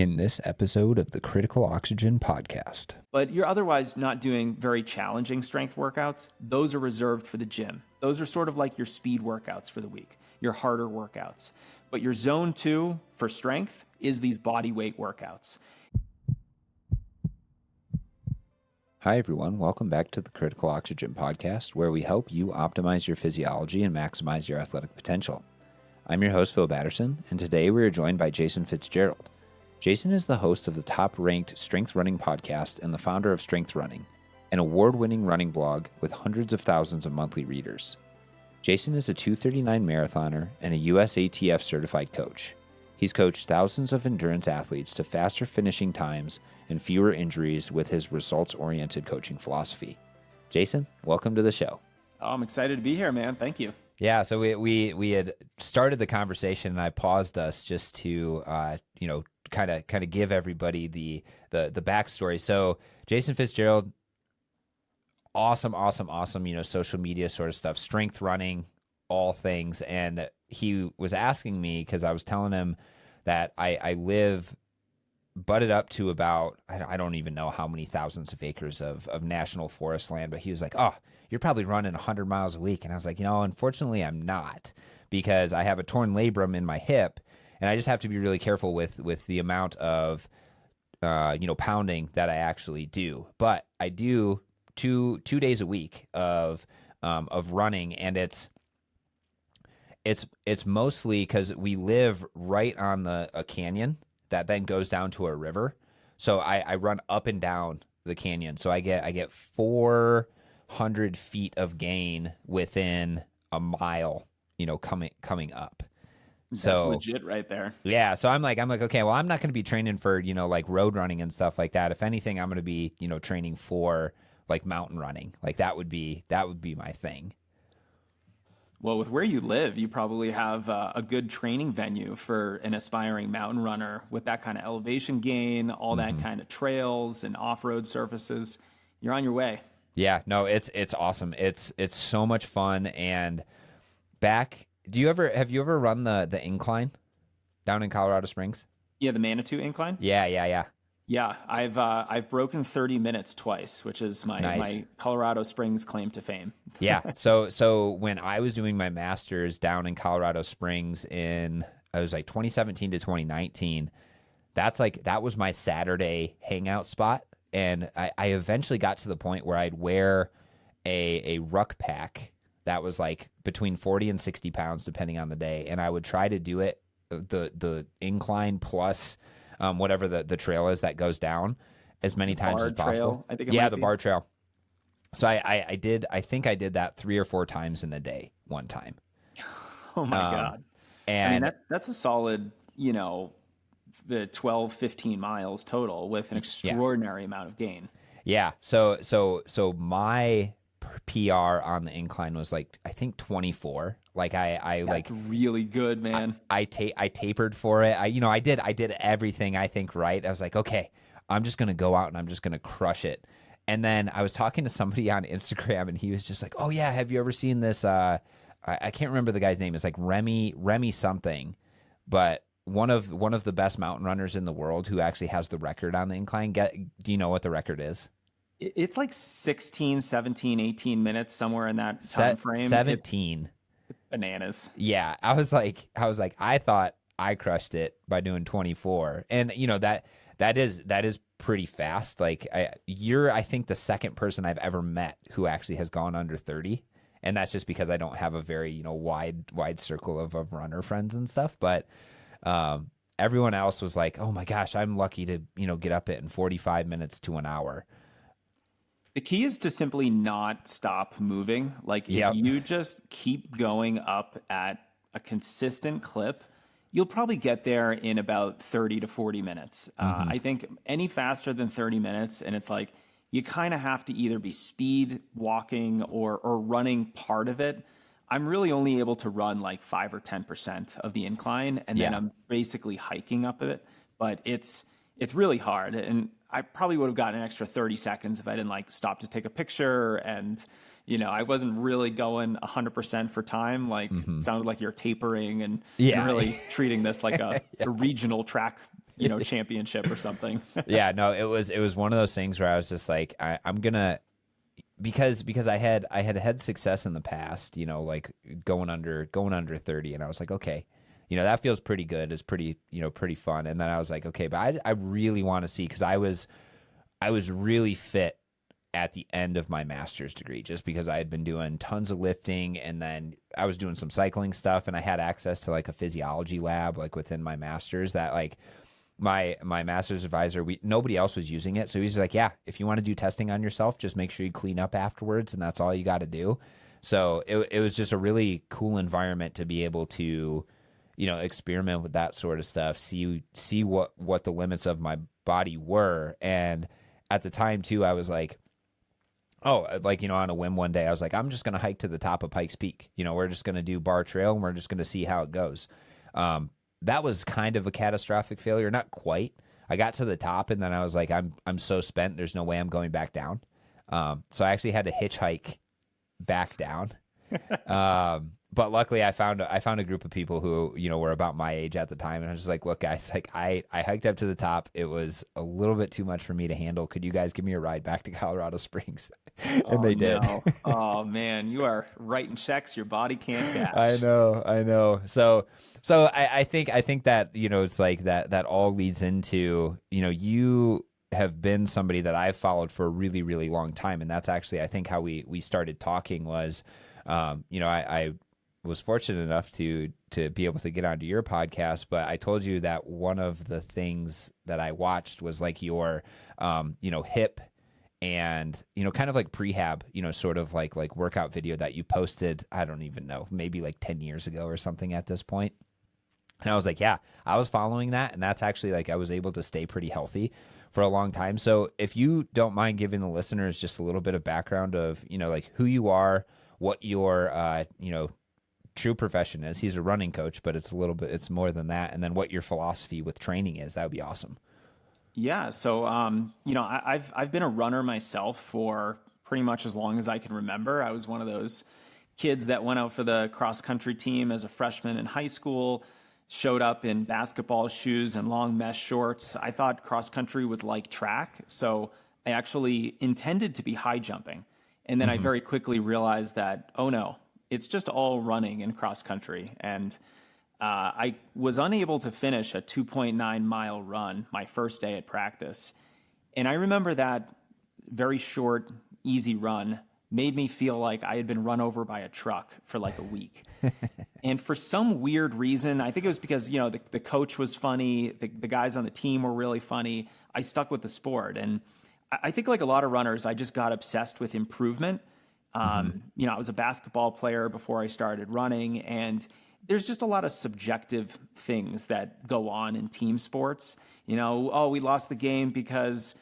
in this episode of the Critical Oxygen Podcast. But you're otherwise not doing very challenging strength workouts. Those are reserved for the gym. Those are sort of like your speed workouts for the week, your harder workouts. But your zone 2 for strength is these body weight workouts. Hi, everyone. Welcome back to the Critical Oxygen Podcast, where we help you optimize your physiology and maximize your athletic potential. I'm your host, Phil Batterson, and today we are joined by Jason Fitzgerald. Jason is the host of the top-ranked Strength Running podcast and the founder of Strength Running, an award-winning running blog with hundreds of thousands of monthly readers. Jason is a 2:39 marathoner and a USATF certified coach. He's coached thousands of endurance athletes to faster finishing times and fewer injuries with his results-oriented coaching philosophy. Jason, welcome to the show. Oh, I'm excited to be here, man. Thank you. Yeah, so we had started the conversation, and I paused us just to kind of give everybody the backstory. So Jason Fitzgerald, awesome, social media sort of stuff, strength running, all things. And he was asking me, because I was telling him that I live butted up to about, I don't even know how many thousands of acres of national forest land, but he was like, oh, you're probably running 100 miles a week. And I was like, unfortunately I'm not, because I have a torn labrum in my hip, and I just have to be really careful with the amount of, pounding that I actually do. But I do two days a week of running, and it's mostly because we live right on a canyon that then goes down to a river. So I run up and down the canyon. So I get 400 feet of gain within a mile, coming up. That's So legit right there. Yeah. So I'm like, okay, well, I'm not going to be training for, like road running and stuff like that. If anything, I'm going to be, training for like mountain running. Like that would be my thing. Well, with where you live, you probably have a good training venue for an aspiring mountain runner with that kind of elevation gain, all that kind of trails and off-road surfaces. You're on your way. Yeah, no, it's awesome. It's so much fun. And have you ever run the incline down in Colorado Springs? Yeah, the Manitou incline. Yeah. Yeah, I've broken 30 minutes twice, which is my Colorado Springs claim to fame. Yeah. So when I was doing my master's down in Colorado Springs it was like 2017 to 2019, that was my Saturday hangout spot. And I eventually got to the point where I'd wear a ruck pack that was like between 40 and 60 pounds, depending on the day. And I would try to do it, the incline plus whatever the trail is that goes down, as many times as possible. Trail, I think the bar trail. So I think I did that 3 or 4 times in a day one time. Oh my God. And that's a solid, the 12, 15 miles total with an extraordinary amount of gain. Yeah. So my PR on the incline was like, I think 24. Like That's really good, man. I tapered for it. I did everything I think right. I was like, okay, I'm just going to go out and I'm just going to crush it. And then I was talking to somebody on Instagram, and he was just like, oh yeah, have you ever seen this? I can't remember the guy's name. It's like Remy something, but one of the best mountain runners in the world who actually has the record on the incline. Do you know what the record is? It's like 16, 17, 18 minutes, somewhere in that time frame. 17. Bananas. Yeah. I was like, I thought I crushed it by doing 24. And that is pretty fast. Like you're, I think, the second person I've ever met who actually has gone under 30. And that's just because I don't have a very, wide circle of runner friends and stuff. But everyone else was like, oh my gosh, I'm lucky to, get up it in 45 minutes to an hour. The key is to simply not stop moving. Like if you just keep going up at a consistent clip, you'll probably get there in about 30 to 40 minutes. I think any faster than 30 minutes, and it's like you kind of have to either be speed walking or running part of it. I'm really only able to run like 5 or 10% of the incline, and then I'm basically hiking up it. But it's really hard, and I probably would have gotten an extra 30 seconds if I didn't like stop to take a picture. And, I wasn't really going 100% for time. Like it sounded like you're tapering and really treating this like a regional track championship or something. Yeah, no, it was one of those things where I was just like, I'm gonna, because I had success in the past, like going under 30, and I was like, okay, that feels pretty good. It's pretty, pretty fun. And then I was like, okay, but I really want to see, because I was really fit at the end of my master's degree, just because I had been doing tons of lifting, and then I was doing some cycling stuff, and I had access to like a physiology lab like within my master's that like my master's advisor, nobody else was using it. So he was like, yeah, if you want to do testing on yourself, just make sure you clean up afterwards, and that's all you got to do. So it was just a really cool environment to be able to, experiment with that sort of stuff, see what the limits of my body were. And at the time too, I was like, oh, like, on a whim one day, I was like, I'm just going to hike to the top of Pikes Peak. We're just going to do bar trail, and we're just going to see how it goes. That was kind of a catastrophic failure. Not quite. I got to the top, and then I was like, I'm so spent. There's no way I'm going back down. So I actually had to hitchhike back down. But luckily I found a group of people who, were about my age at the time. And I was just like, look, guys, like I hiked up to the top. It was a little bit too much for me to handle. Could you guys give me a ride back to Colorado Springs? And they did. No. Oh man, you are writing checks your body can't catch. I know. So I think that, it's like that all leads into, you have been somebody that I've followed for a really, really long time. And that's actually, I think, how we started talking was, I was fortunate enough to be able to get onto your podcast, but I told you that one of the things that I watched was like your, hip and, kind of like prehab, sort of like workout video that you posted, I don't even know, maybe like 10 years ago or something at this point. And I was like, yeah, I was following that. And that's actually like, I was able to stay pretty healthy for a long time. So if you don't mind giving the listeners just a little bit of background of, like who you are, what your, true profession is. He's a running coach, but it's more than that. And then what your philosophy with training is, that would be awesome. Yeah. So, I've been a runner myself for pretty much as long as I can remember. I was one of those kids that went out for the cross country team as a freshman in high school, showed up in basketball shoes and long mesh shorts. I thought cross country was like track. So I actually intended to be high jumping. And then I very quickly realized that, oh no, it's just all running in cross country. And I was unable to finish a 2.9 mile run my first day at practice. And I remember that very short, easy run made me feel like I had been run over by a truck for like a week. And for some weird reason, I think it was because, the coach was funny, the guys on the team were really funny. I stuck with the sport. And I think like a lot of runners, I just got obsessed with improvement. I was a basketball player before I started running, and there's just a lot of subjective things that go on in team sports. Oh, we lost the game because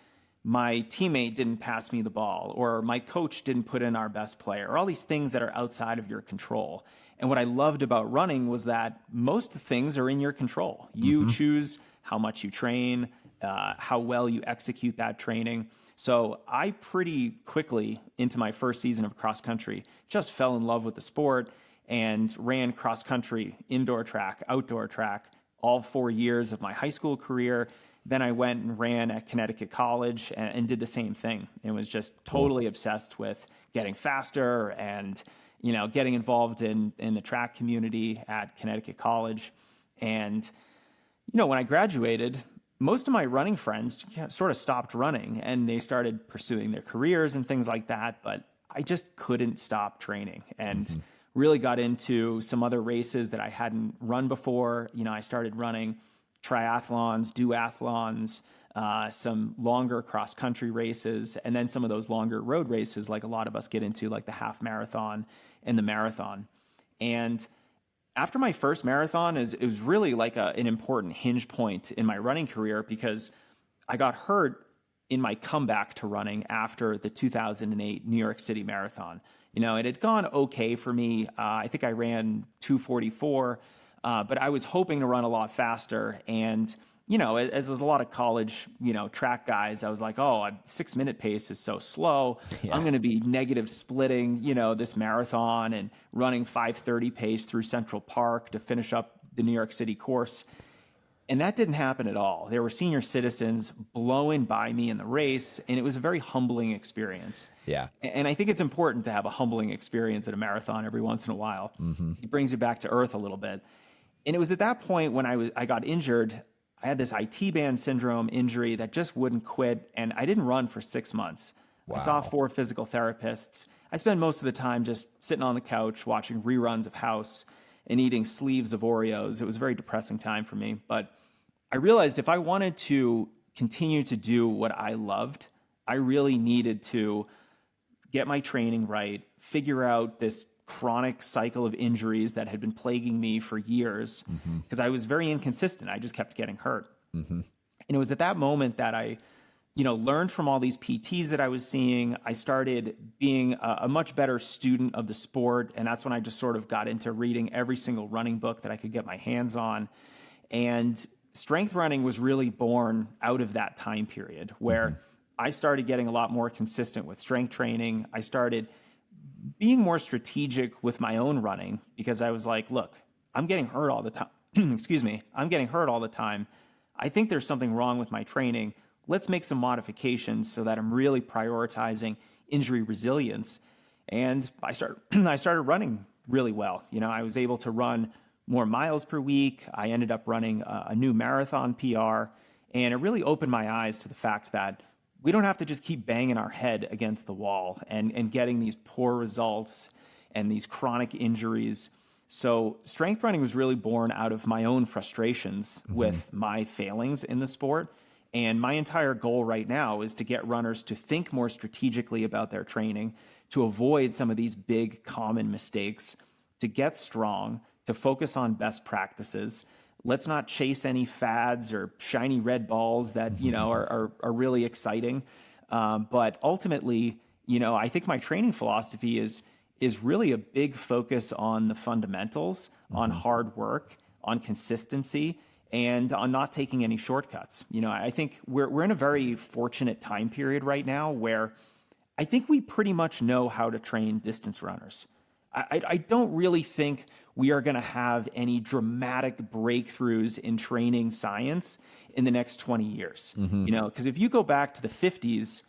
my teammate didn't pass me the ball, or my coach didn't put in our best player, or all these things that are outside of your control. And what I loved about running was that most things are in your control. You choose how much you train, how well you execute that training. So I pretty quickly into my first season of cross country just fell in love with the sport and ran cross country, indoor track, outdoor track, all 4 years of my high school career. Then I went and ran at Connecticut College and did the same thing, and was just totally obsessed with getting faster and, getting involved in the track community at Connecticut College. And, when I graduated, most of my running friends sort of stopped running and they started pursuing their careers and things like that. But I just couldn't stop training and really got into some other races that I hadn't run before. I started running triathlons, duathlons, some longer cross country races, and then some of those longer road races, like a lot of us get into, like the half marathon and the marathon. And after my first marathon, it was really like an important hinge point in my running career, because I got hurt in my comeback to running after the 2008 New York City Marathon. It had gone okay for me. I think I ran 2:44, but I was hoping to run a lot faster. And, as there's a lot of college, track guys, I was like, oh, a 6-minute pace is so slow. Yeah. I'm going to be negative splitting, this marathon and running 5:30 pace through Central Park to finish up the New York City course. And that didn't happen at all. There were senior citizens blowing by me in the race, and it was a very humbling experience. Yeah. And I think it's important to have a humbling experience at a marathon every once in a while. It brings you back to earth a little bit. And it was at that point when I got injured. I had this IT band syndrome injury that just wouldn't quit, and I didn't run for 6 months. Wow. I saw 4 physical therapists. I spent most of the time just sitting on the couch watching reruns of House and eating sleeves of Oreos. It was a very depressing time for me, but I realized if I wanted to continue to do what I loved, I really needed to get my training right, figure out this chronic cycle of injuries that had been plaguing me for years, because I was very inconsistent. I just kept getting hurt. And it was at that moment that I, learned from all these PTs that I was seeing. I started being a much better student of the sport. And that's when I just sort of got into reading every single running book that I could get my hands on. And strength running was really born out of that time period where I started getting a lot more consistent with strength training. I started being more strategic with my own running because I was like, look, I'm getting hurt all the time. Excuse me. I'm getting hurt all the time. I think there's something wrong with my training. Let's make some modifications so that I'm really prioritizing injury resilience. And I started running really well. I was able to run more miles per week. I ended up running a new marathon PR, and it really opened my eyes to the fact that we don't have to just keep banging our head against the wall and getting these poor results and these chronic injuries. So strength running was really born out of my own frustrations with my failings in the sport. And my entire goal right now is to get runners to think more strategically about their training, to avoid some of these big common mistakes, to get strong, to focus on best practices. Let's not chase any fads or shiny red balls that, are really exciting. But ultimately, I think my training philosophy is really a big focus on the fundamentals, on hard work, on consistency, and on not taking any shortcuts. I think we're in a very fortunate time period right now where I think we pretty much know how to train distance runners. I don't really think we are going to have any dramatic breakthroughs in training science in the next 20 years. Because if you go back to the 50s,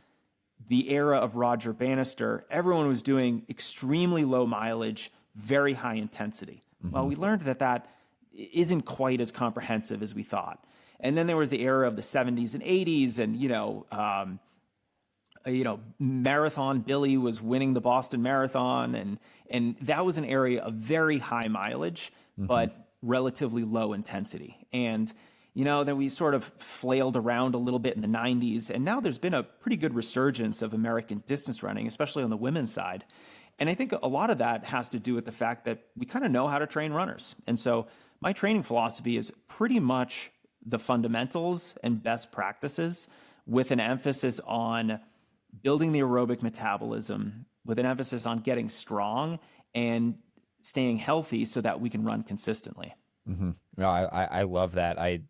the era of Roger Bannister, everyone was doing extremely low mileage, very high intensity. Well, we learned that isn't quite as comprehensive as we thought. And then there was the era of the 70s and 80s, and Marathon Billy was winning the Boston Marathon, and that was an area of very high mileage, but relatively low intensity. And then we sort of flailed around a little bit in the 90s, and now there's been a pretty good resurgence of American distance running, especially on the women's side. And I think a lot of that has to do with the fact that we kind of know how to train runners. And so my training philosophy is pretty much the fundamentals and best practices with an emphasis on building the aerobic metabolism, with an emphasis on getting strong and staying healthy so that we can run consistently. No, I love that. I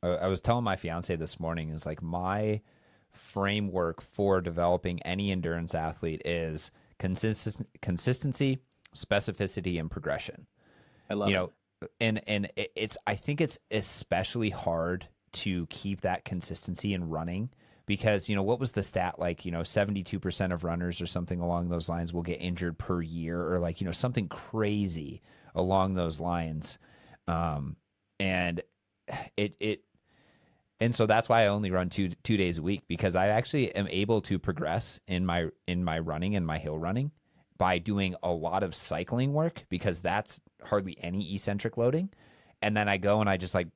was telling my fiance this morning, is like my framework for developing any endurance athlete is consistency, specificity, and progression. I love it. And I think it's especially hard to keep that consistency in running because, what was the stat? Like, 72% of runners or something along those lines will get injured per year, or like, something crazy along those lines. And so that's why I only run two days a week, because I actually am able to progress in my running and my hill running by doing a lot of cycling work, because that's hardly any eccentric loading. And then I go and I just I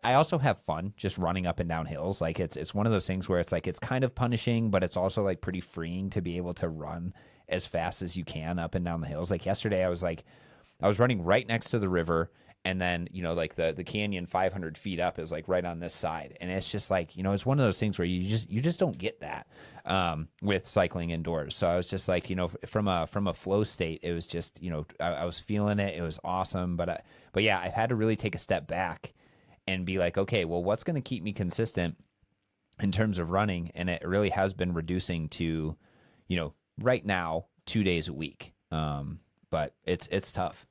also have fun just running up and down hills. Like it's one of those things where it's like, it's kind of punishing, but it's also like pretty freeing to be able to run as fast as you can up and down the hills. Like yesterday I was running right next to the river, and then, like the canyon 500 feet up is like right on this side. And it's just like, it's one of those things where you just don't get that with cycling indoors. So I was just like, from a flow state, it was just, I was feeling it. It was awesome. But yeah, I had to really take a step back and be like, okay, well, what's going to keep me consistent in terms of running? And it really has been reducing to, right now, 2 days a week. But it's tough.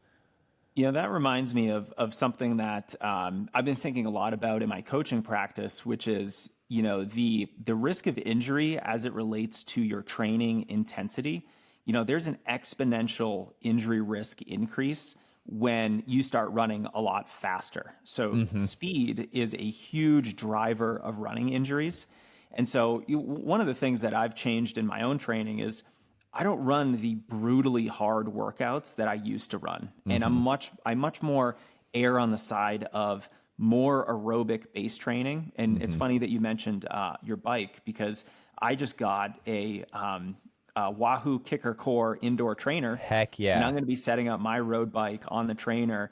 You know, that reminds me of something that I've been thinking a lot about in my coaching practice, which is, you know, the risk of injury as it relates to your training intensity. You know, there's an exponential injury risk increase when you start running a lot faster. So speed is a huge driver of running injuries. And so one of the things that I've changed in my own training is I don't run the brutally hard workouts that I used to run. And I much more err on the side of more aerobic base training. And it's funny that you mentioned your bike, because I just got a Wahoo Kicker Core indoor trainer. Heck yeah. And I'm going to be setting up my road bike on the trainer,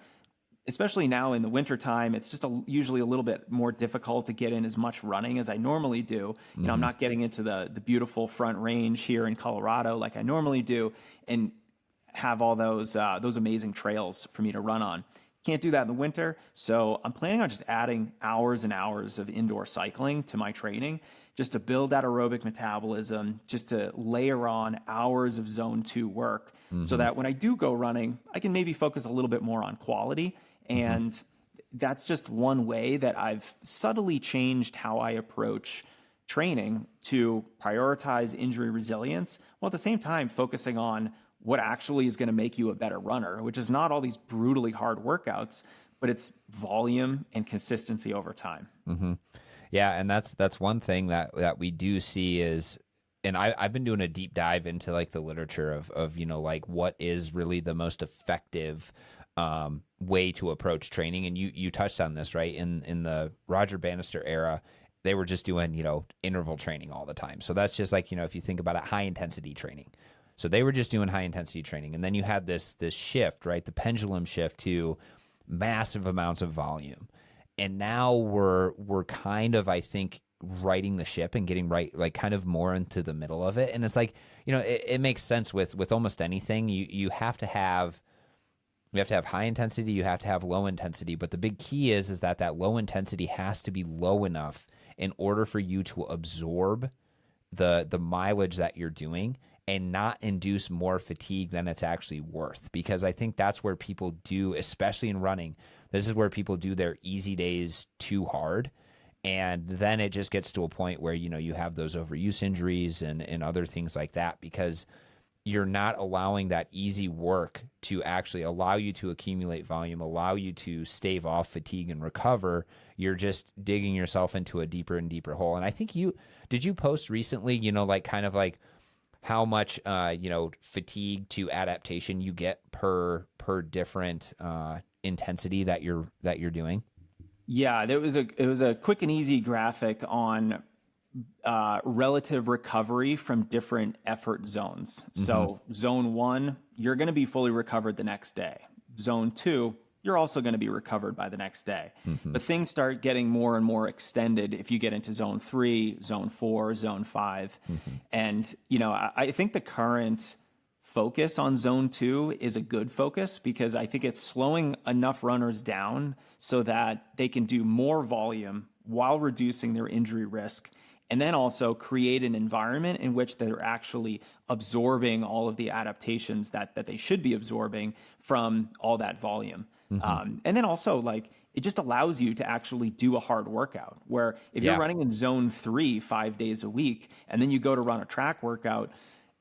especially now in the wintertime. It's just usually a little bit more difficult to get in as much running as I normally do. You know, I'm not getting into the beautiful front range here in Colorado like I normally do, and have all those amazing trails for me to run on. Can't do that in the winter. So I'm planning on just adding hours and hours of indoor cycling to my training, just to build that aerobic metabolism, just to layer on hours of zone 2 work, so that when I do go running, I can maybe focus a little bit more on quality. And that's just one way that I've subtly changed how I approach training to prioritize injury resilience, while at the same time focusing on what actually is going to make you a better runner, which is not all these brutally hard workouts, but it's volume and consistency over time. Yeah, and that's one thing that we do see is, and I've been doing a deep dive into like the literature of you know, like what is really the most effective way to approach training. And you touched on this, right? In the Roger Bannister era, they were just doing, you know, interval training all the time. So that's just like, you know, if you think about it, high intensity training. So they were just doing high intensity training. And then you had this shift, right? The pendulum shift to massive amounts of volume. And now we're kind of, I think, righting the ship and getting right, like kind of more into the middle of it. And it's like, you know, it makes sense with almost anything. You have to have high intensity, you have to have low intensity. But the big key is that low intensity has to be low enough in order for you to absorb the mileage that you're doing and not induce more fatigue than it's actually worth. Because I think that's where people do, especially in running, this is where people do their easy days too hard. And then it just gets to a point where, you know, you have those overuse injuries and other things like that, because you're not allowing that easy work to actually allow you to accumulate volume, allow you to stave off fatigue and recover. You're just digging yourself into a deeper and deeper hole. And I think did you post recently, you know, like kind of like how much, you know, fatigue to adaptation you get per different intensity that you're doing? Yeah, it was a quick and easy graphic on relative recovery from different effort zones. So zone 1, you're going to be fully recovered the next day. Zone 2, you're also going to be recovered by the next day. But things start getting more and more extended if you get into zone 3, zone 4, zone 5. And, you know, I think the current focus on zone 2 is a good focus, because I think it's slowing enough runners down so that they can do more volume while reducing their injury risk, and then also create an environment in which they're actually absorbing all of the adaptations that they should be absorbing from all that volume. And then also, like, it just allows you to actually do a hard workout, where if you're running in zone 3 5 days a week, and then you go to run a track workout,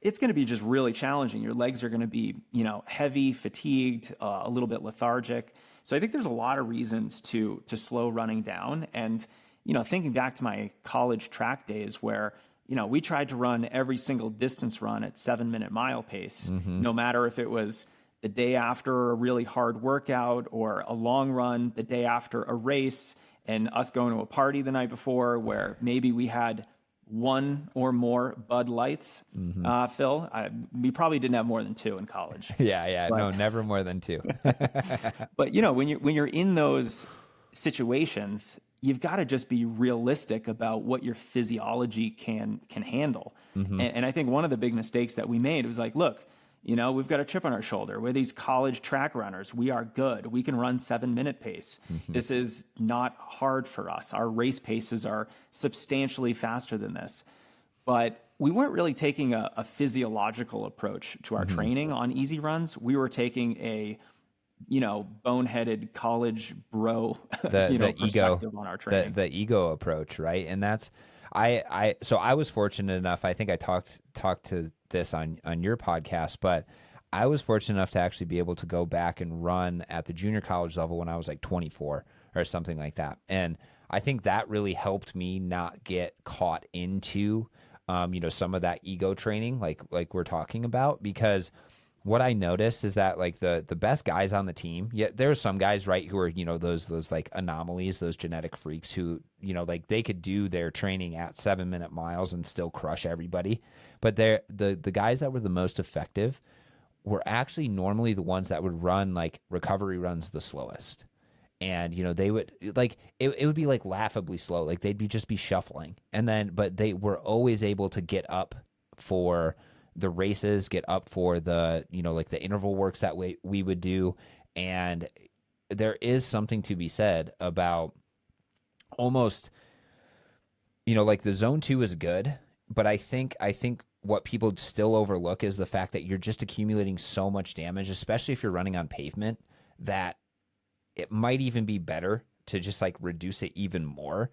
it's going to be just really challenging. Your legs are going to be, you know, heavy, fatigued, a little bit lethargic. So I think there's a lot of reasons to slow running down. And, you know, thinking back to my college track days, where, you know, we tried to run every single distance run at 7-minute mile pace, no matter if it was the day after a really hard workout or a long run the day after a race, and us going to a party the night before where maybe we had one or more Bud Lights, Phil. We probably didn't have more than 2 in college. No, never more than 2. But, you know, when you're in those situations, you've got to just be realistic about what your physiology can handle. And I think one of the big mistakes that we made was like, look, you know, we've got a chip on our shoulder. We're these college track runners. We are good. We can run 7-minute pace. This is not hard for us. Our race paces are substantially faster than this. But we weren't really taking a physiological approach to our training on easy runs. We were taking a boneheaded college bro, the ego, perspective on our training. the ego approach, right? And that's so I was fortunate enough. I think I talked to this on your podcast, but I was fortunate enough to actually be able to go back and run at the junior college level when I was like 24 or something like that. And I think that really helped me not get caught into, some of that ego training, like we're talking about, because what I noticed is that like the best guys on the team, yeah, there are some guys, right, who are, those like anomalies, those genetic freaks who, like they could do their training at 7-minute miles and still crush everybody. But the guys that were the most effective were actually normally the ones that would run like recovery runs the slowest. And, they would like, it would be like laughably slow. Like they'd just be shuffling. But they were always able to get up for the races, get up for the, like the interval works that we would do. And there is something to be said about almost, like the zone 2 is good, but I think what people still overlook is the fact that you're just accumulating so much damage, especially if you're running on pavement, that it might even be better to just like reduce it even more.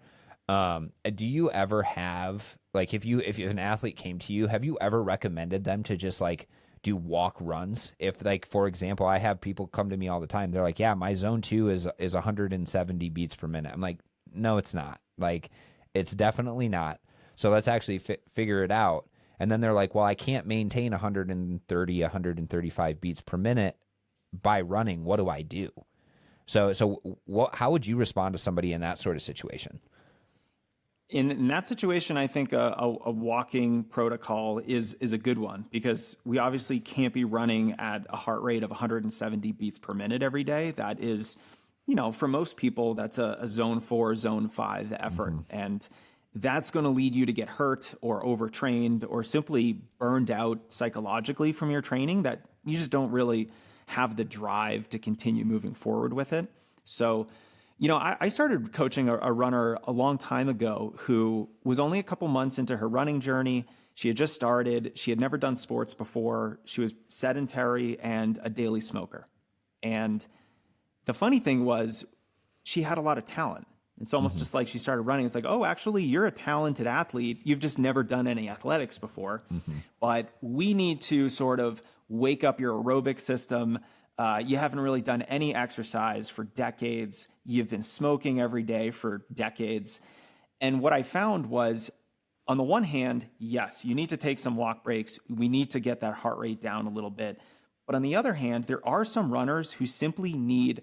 Do you ever have, like, if an athlete came to you, have you ever recommended them to just like do walk runs? If like, for example, I have people come to me all the time. They're like, yeah, my zone 2 is 170 beats per minute. I'm like, no, it's not. Like, it's definitely not. So let's actually figure it out. And then they're like, well, I can't maintain 130, 135 beats per minute by running. What do I do? So how would you respond to somebody in that sort of situation? In that situation, I think a walking protocol is a good one, because we obviously can't be running at a heart rate of 170 beats per minute every day. That is, for most people, that's a zone 4, zone 5 effort. Mm-hmm. And that's going to lead you to get hurt or overtrained or simply burned out psychologically from your training, that you just don't really have the drive to continue moving forward with it. So, I started coaching a runner a long time ago who was only a couple months into her running journey. She had just started. She had never done sports before. She was sedentary and a daily smoker. And the funny thing was, she had a lot of talent. It's almost mm-hmm. just like she started running. It's like, oh, actually, you're a talented athlete. You've just never done any athletics before. Mm-hmm. But we need to sort of wake up your aerobic system. You haven't really done any exercise for decades. You've been smoking every day for decades. And what I found was, on the one hand, yes, you need to take some walk breaks. We need to get that heart rate down a little bit. But on the other hand, there are some runners who simply need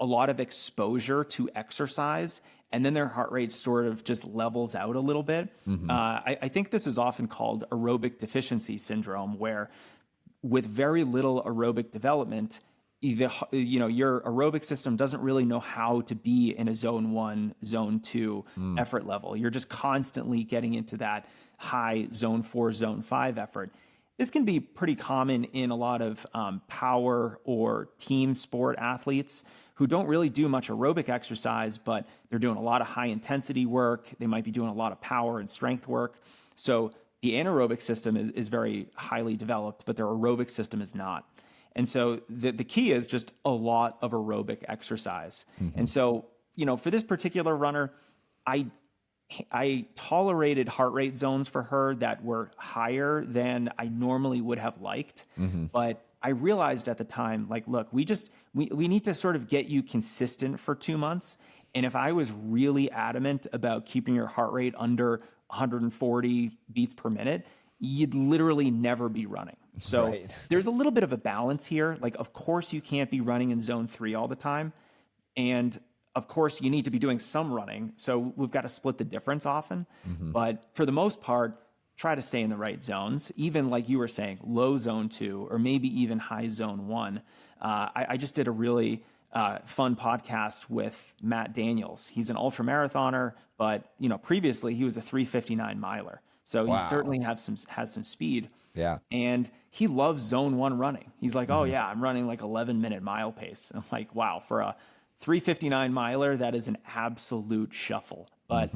a lot of exposure to exercise, and then their heart rate sort of just levels out a little bit. Mm-hmm. I think this is often called aerobic deficiency syndrome, where with very little aerobic development, your aerobic system doesn't really know how to be in a zone 1, zone 2 effort level. You're just constantly getting into that high zone 4, zone 5 effort. This can be pretty common in a lot of power or team sport athletes who don't really do much aerobic exercise, but they're doing a lot of high intensity work. They might be doing a lot of power and strength work. So the anaerobic system is very highly developed, but their aerobic system is not. And so the key is just a lot of aerobic exercise. Mm-hmm. And so, for this particular runner, I tolerated heart rate zones for her that were higher than I normally would have liked. Mm-hmm. But I realized at the time, like, look, we need to sort of get you consistent for 2 months. And if I was really adamant about keeping your heart rate under 140 beats per minute, you'd literally never be running. So right. There's a little bit of a balance here. Like, of course, you can't be running in zone 3 all the time. And of course, you need to be doing some running. So we've got to split the difference often. Mm-hmm. But for the most part, try to stay in the right zones, even like you were saying, low zone 2 or maybe even high zone 1. I just did a really fun podcast with Matt Daniels. He's an ultra marathoner, but previously he was a 359 miler. So wow. He certainly has some speed. Yeah. And he loves zone 1 running. He's like, oh yeah, I'm running like 11-minute mile pace. I'm like, wow, for a 359 miler, that is an absolute shuffle. But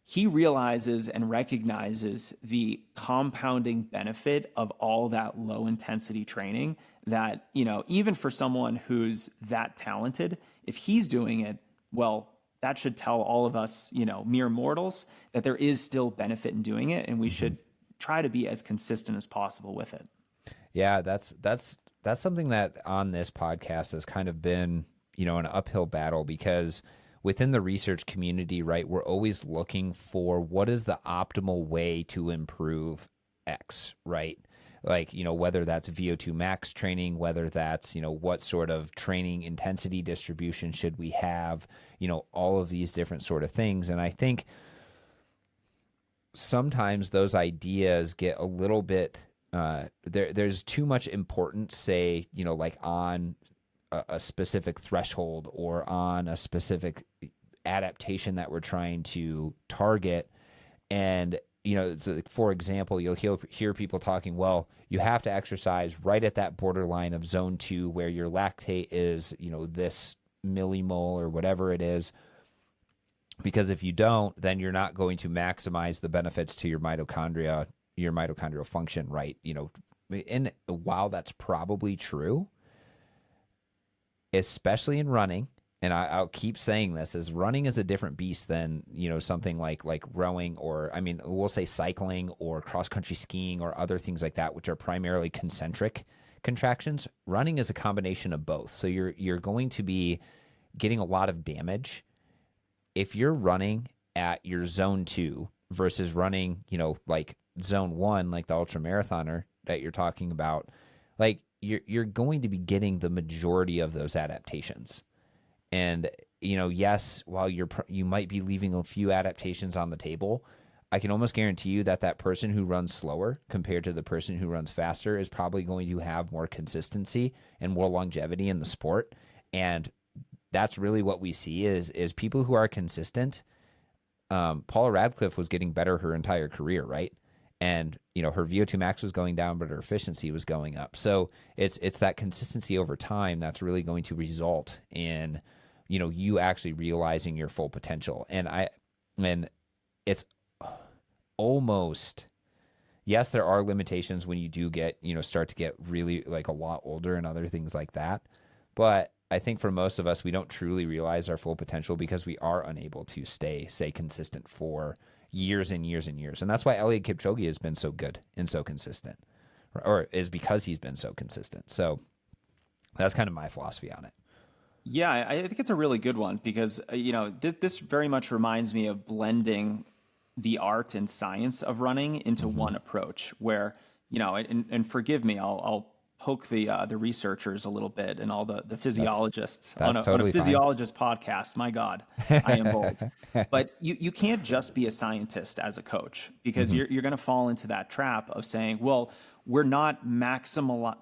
he realizes and recognizes the compounding benefit of all that low intensity training that, even for someone who's that talented, if he's doing it, well, that should tell all of us, mere mortals, that there is still benefit in doing it, and we should try to be as consistent as possible with it. Yeah, that's something that on this podcast has kind of been, an uphill battle, because within the research community, right, we're always looking for what is the optimal way to improve X, right? Like, whether that's VO2 max training, whether that's, what sort of training intensity distribution should we have, all of these different sort of things. And I think sometimes those ideas get a little bit, there's too much importance, say, like on a specific threshold or on a specific adaptation that we're trying to target. And, for example, you'll hear people talking, well, you have to exercise right at that borderline of zone 2 where your lactate is, this millimole or whatever it is. Because if you don't, then you're not going to maximize the benefits to your mitochondrial function, right? And while that's probably true, especially in running, and I'll keep saying this, is running is a different beast than, something like rowing, or, we'll say cycling or cross-country skiing or other things like that, which are primarily concentric contractions. Running is a combination of both. So you're going to be getting a lot of damage. If you're running at your zone 2 versus running, like zone 1, like the ultramarathoner that you're talking about, like you're going to be getting the majority of those adaptations. And, yes, while you might be leaving a few adaptations on the table, I can almost guarantee you that person who runs slower compared to the person who runs faster is probably going to have more consistency and more longevity in the sport. And that's really what we see is people who are consistent. Paula Radcliffe was getting better her entire career, right? And, her VO2 max was going down, but her efficiency was going up. So it's that consistency over time that's really going to result in, you actually realizing your full potential. And it's almost, yes, there are limitations when you do get, start to get really like a lot older and other things like that. But I think for most of us, we don't truly realize our full potential because we are unable to stay consistent for years and years and years. And that's why Eliud Kipchoge has been so good and so consistent, or is because he's been so consistent. So that's kind of my philosophy on it. Yeah, I think it's a really good one because, this very much reminds me of blending the art and science of running into one approach where, and forgive me, I'll poke the researchers a little bit and all the physiologists that's on totally a physiologist podcast. My God, I am bold. But you can't just be a scientist as a coach because you're going to fall into that trap of saying, well, we're not maximizing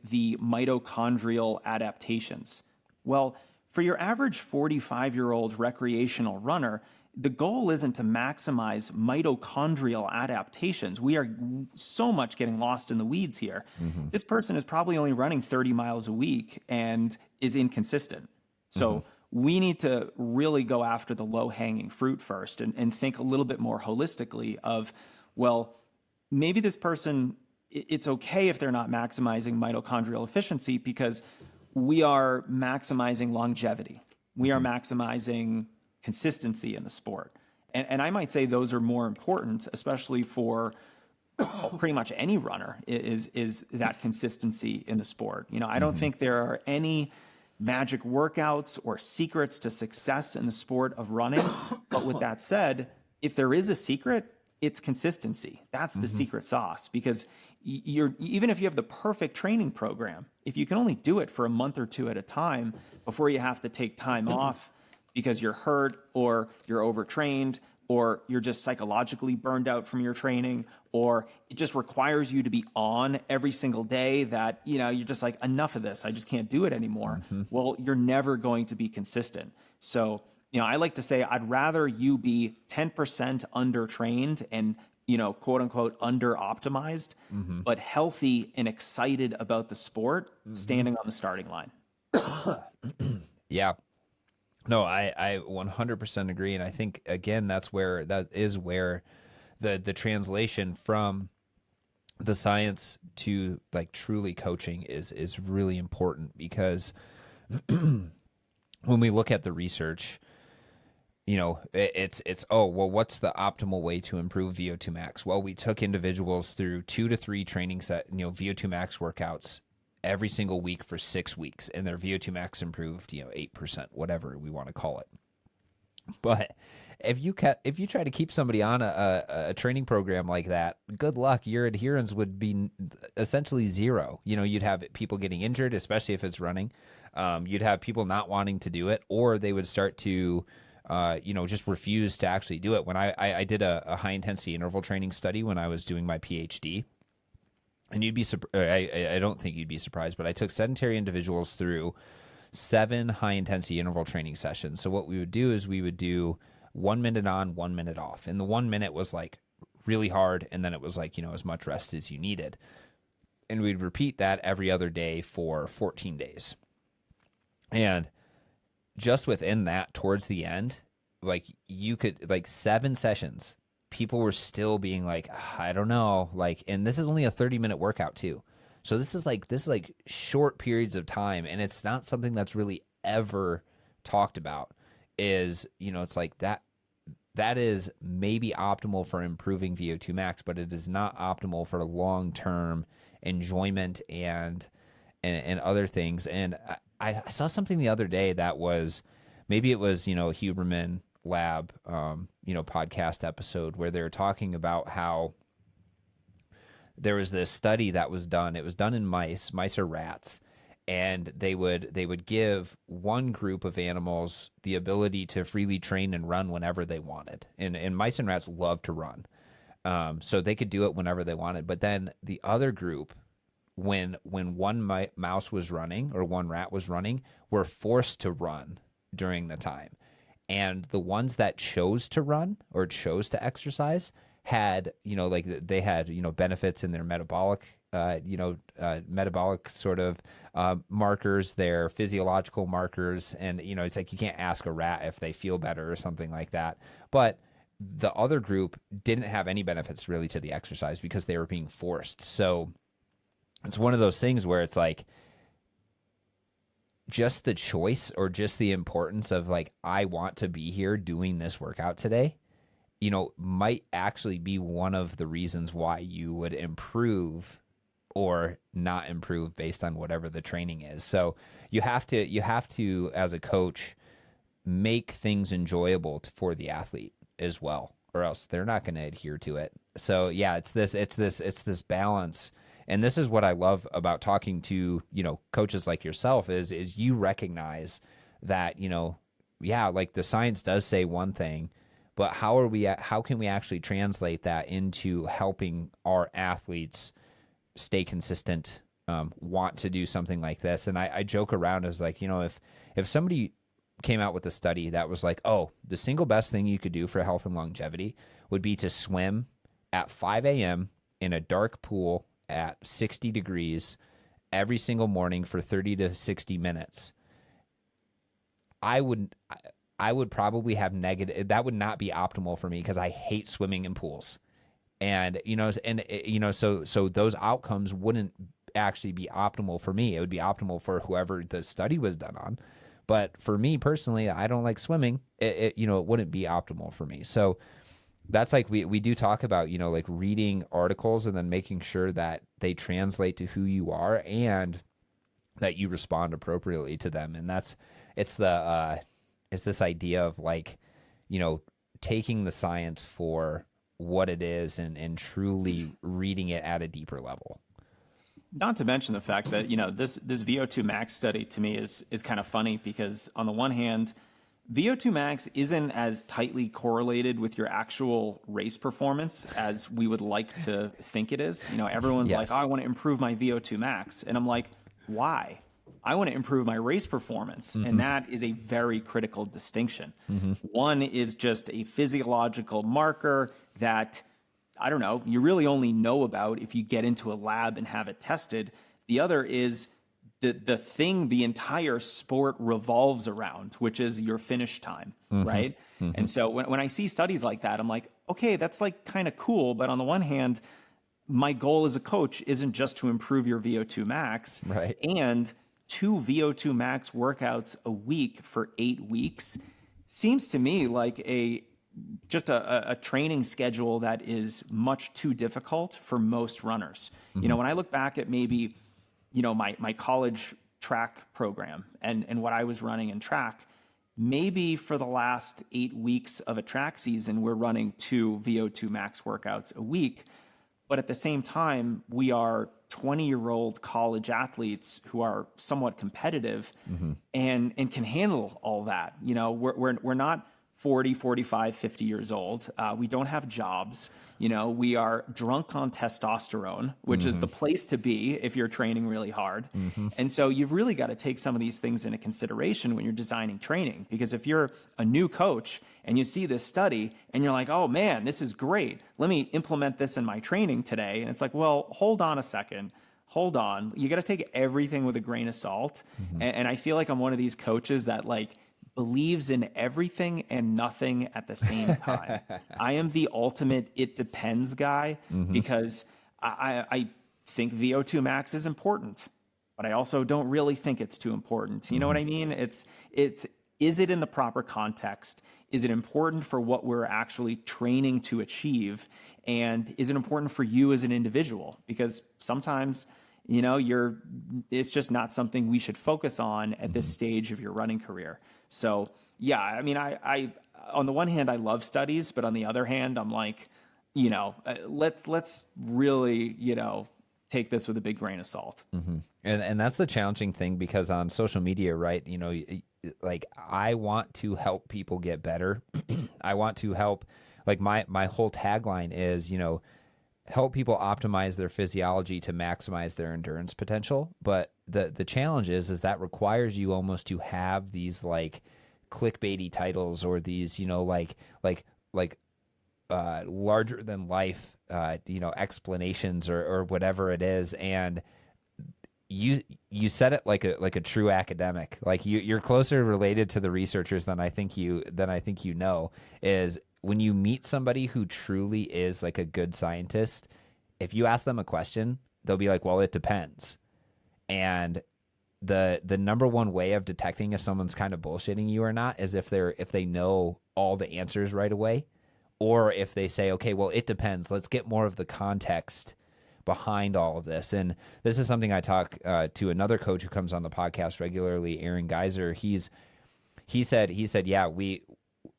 the mitochondrial adaptations. Well, for your average 45-year-old recreational runner, the goal isn't to maximize mitochondrial adaptations. We are so much getting lost in the weeds here. This person is probably only running 30 miles a week and is inconsistent. So we need to really go after the low-hanging fruit first and think a little bit more holistically of, well, maybe this person, it's okay if they're not maximizing mitochondrial efficiency because we are maximizing longevity. We are maximizing consistency in the sport. And I might say those are more important, especially for pretty much any runner, is that consistency in the sport. I don't think there are any magic workouts or secrets to success in the sport of running. But with that said, if there is a secret, it's consistency. That's the secret sauce, because even if you have the perfect training program, if you can only do it for a month or two at a time before you have to take time off because you're hurt or you're overtrained or you're just psychologically burned out from your training, or it just requires you to be on every single day that, you're just like, enough of this, I just can't do it anymore. Well, you're never going to be consistent. So, I like to say I'd rather you be 10% undertrained and, quote unquote, under optimized, but healthy and excited about the sport, standing on the starting line. Yeah. No, I 100% agree. And I think, again, that is where the translation from the science to like truly coaching is really important, because when we look at the research, it's oh, well, what's the optimal way to improve VO2 max? Well, we took individuals through 2 to 3 training VO2 max workouts every single week for 6 weeks, and their VO2 max improved 8%, whatever we want to call it. But if you try to keep somebody on a training program like that, good luck. Your adherence would be essentially zero. You'd have people getting injured, especially if it's running. You'd have people not wanting to do it, or they would start to just refuse to actually do it. When I did a high intensity interval training study when I was doing my PhD, and I don't think you'd be surprised, but I took sedentary individuals through 7 high intensity interval training sessions. So what we would do is we would do 1 minute on, 1 minute off. And the 1 minute was like really hard. And then it was like, as much rest as you needed. And we'd repeat that every other day for 14 days. And just within that, towards the end, like you could, like 7 sessions, people were still being like, I don't know. Like, and this is only a 30-minute workout too. So this is like short periods of time, and it's not something that's really ever talked about. It's like that is maybe optimal for improving VO2 max, but it is not optimal for long-term enjoyment and other things. And I saw something the other day that was, maybe it was, Huberman Lab, podcast episode, where they were talking about how there was this study that was done. It was done in mice. Mice are rats, and they would give one group of animals the ability to freely train and run whenever they wanted. And mice and rats love to run, so they could do it whenever they wanted. But then the other group, when one mouse was running or one rat was running, were forced to run during the time. And the ones that chose to run or chose to exercise had, they had, benefits in their metabolic, metabolic sort of markers, their physiological markers. And, it's like you can't ask a rat if they feel better or something like that. But the other group didn't have any benefits really to the exercise because they were being forced. So it's one of those things where it's like, just the choice or just the importance of like, I want to be here doing this workout today, might actually be one of the reasons why you would improve or not improve based on whatever the training is. So you have to, as a coach, make things enjoyable for the athlete as well, or else they're not going to adhere to it. So yeah, it's this balance. And this is what I love about talking to, coaches like yourself is you recognize that, like the science does say one thing, but how can we actually translate that into helping our athletes stay consistent, want to do something like this? And I joke around as like, if somebody came out with a study that was like, oh, the single best thing you could do for health and longevity would be to swim at 5 a.m. in a dark pool at 60 degrees every single morning for 30 to 60 minutes, I would probably have negative. That would not be optimal for me because I hate swimming in pools. And, so those outcomes wouldn't actually be optimal for me. It would be optimal for whoever the study was done on. But for me personally, I don't like swimming. It wouldn't be optimal for me. So that's like, we do talk about, like reading articles and then making sure that they translate to who you are and that you respond appropriately to them. And it's this idea of like, taking the science for what it is and truly reading it at a deeper level. Not to mention the fact that, this VO2 max study to me is kind of funny because on the one hand, VO2 max isn't as tightly correlated with your actual race performance as we would like to think it is. Everyone's Yes. like, oh, I want to improve my VO2 max. And I'm like, why? I want to improve my race performance. Mm-hmm. And that is a very critical distinction. Mm-hmm. One is just a physiological marker that, I don't know, you really only know about if you get into a lab and have it tested. The other is, the thing the entire sport revolves around, which is your finish time, right? And so when I see studies like that, I'm like, okay, that's like kind of cool. But on the one hand, my goal as a coach isn't just to improve your VO2 max, Right. and 2 VO2 max workouts a week for 8 weeks seems to me like just a training schedule that is much too difficult for most runners. You know, when I look back at maybe, you know, my college track program and what I was running in track, maybe for the last 8 weeks of a track season, we're running 2 VO2 max workouts a week. But at the same time, we are 20-year-old college athletes who are somewhat competitive and can handle all that. You know, we're not 40, 45, 50 years old. We don't have jobs. You know, we are drunk on testosterone, which is the place to be if you're training really hard. And so you've really got to take some of these things into consideration when you're designing training. Because if you're a new coach and you see this study and you're like, oh man, this is great, let me implement this in my training today. And it's like, well, hold on a second. Hold on. You got to take everything with a grain of salt. And I feel like I'm one of these coaches that like believes in everything and nothing at the same time. I am the ultimate it depends guy because I think VO2 max is important, but I also don't really think it's too important. You know what I mean? Is it in the proper context? Is it important for what we're actually training to achieve? And is it important for you as an individual? Because sometimes, you know, it's just not something we should focus on at this stage of your running career. So yeah, I mean, I on the one hand, I love studies, but on the other hand, I'm like, you know, let's really, you know, take this with a big grain of salt. And that's the challenging thing, because on social media, right, you know, like I want to help people get better. I want to help, like my whole tagline is, you know, help people optimize their physiology to maximize their endurance potential. But the challenge is that requires you almost to have these like clickbaity titles, or these, you know, like larger than life, you know, explanations or whatever it is. And you said it like a true academic. Like you're closer related to the researchers than I think you know, is when you meet somebody who truly is like a good scientist, if you ask them a question, they'll be like, well, it depends. And the number one way of detecting if someone's kind of bullshitting you or not is if they know all the answers right away, or if they say, okay, well, it depends. Let's get more of the context behind all of this. And this is something I talk to another coach who comes on the podcast regularly, Aaron Geiser. He said, yeah,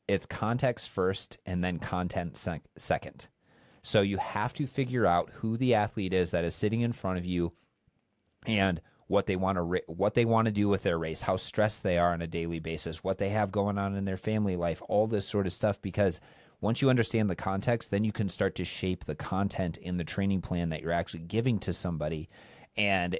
it's context first and then content second. So you have to figure out who the athlete is that is sitting in front of you, and what they want to do with their race, how stressed they are on a daily basis, what they have going on in their family life, all this sort of stuff. Because once you understand the context, then you can start to shape the content in the training plan that you're actually giving to somebody. And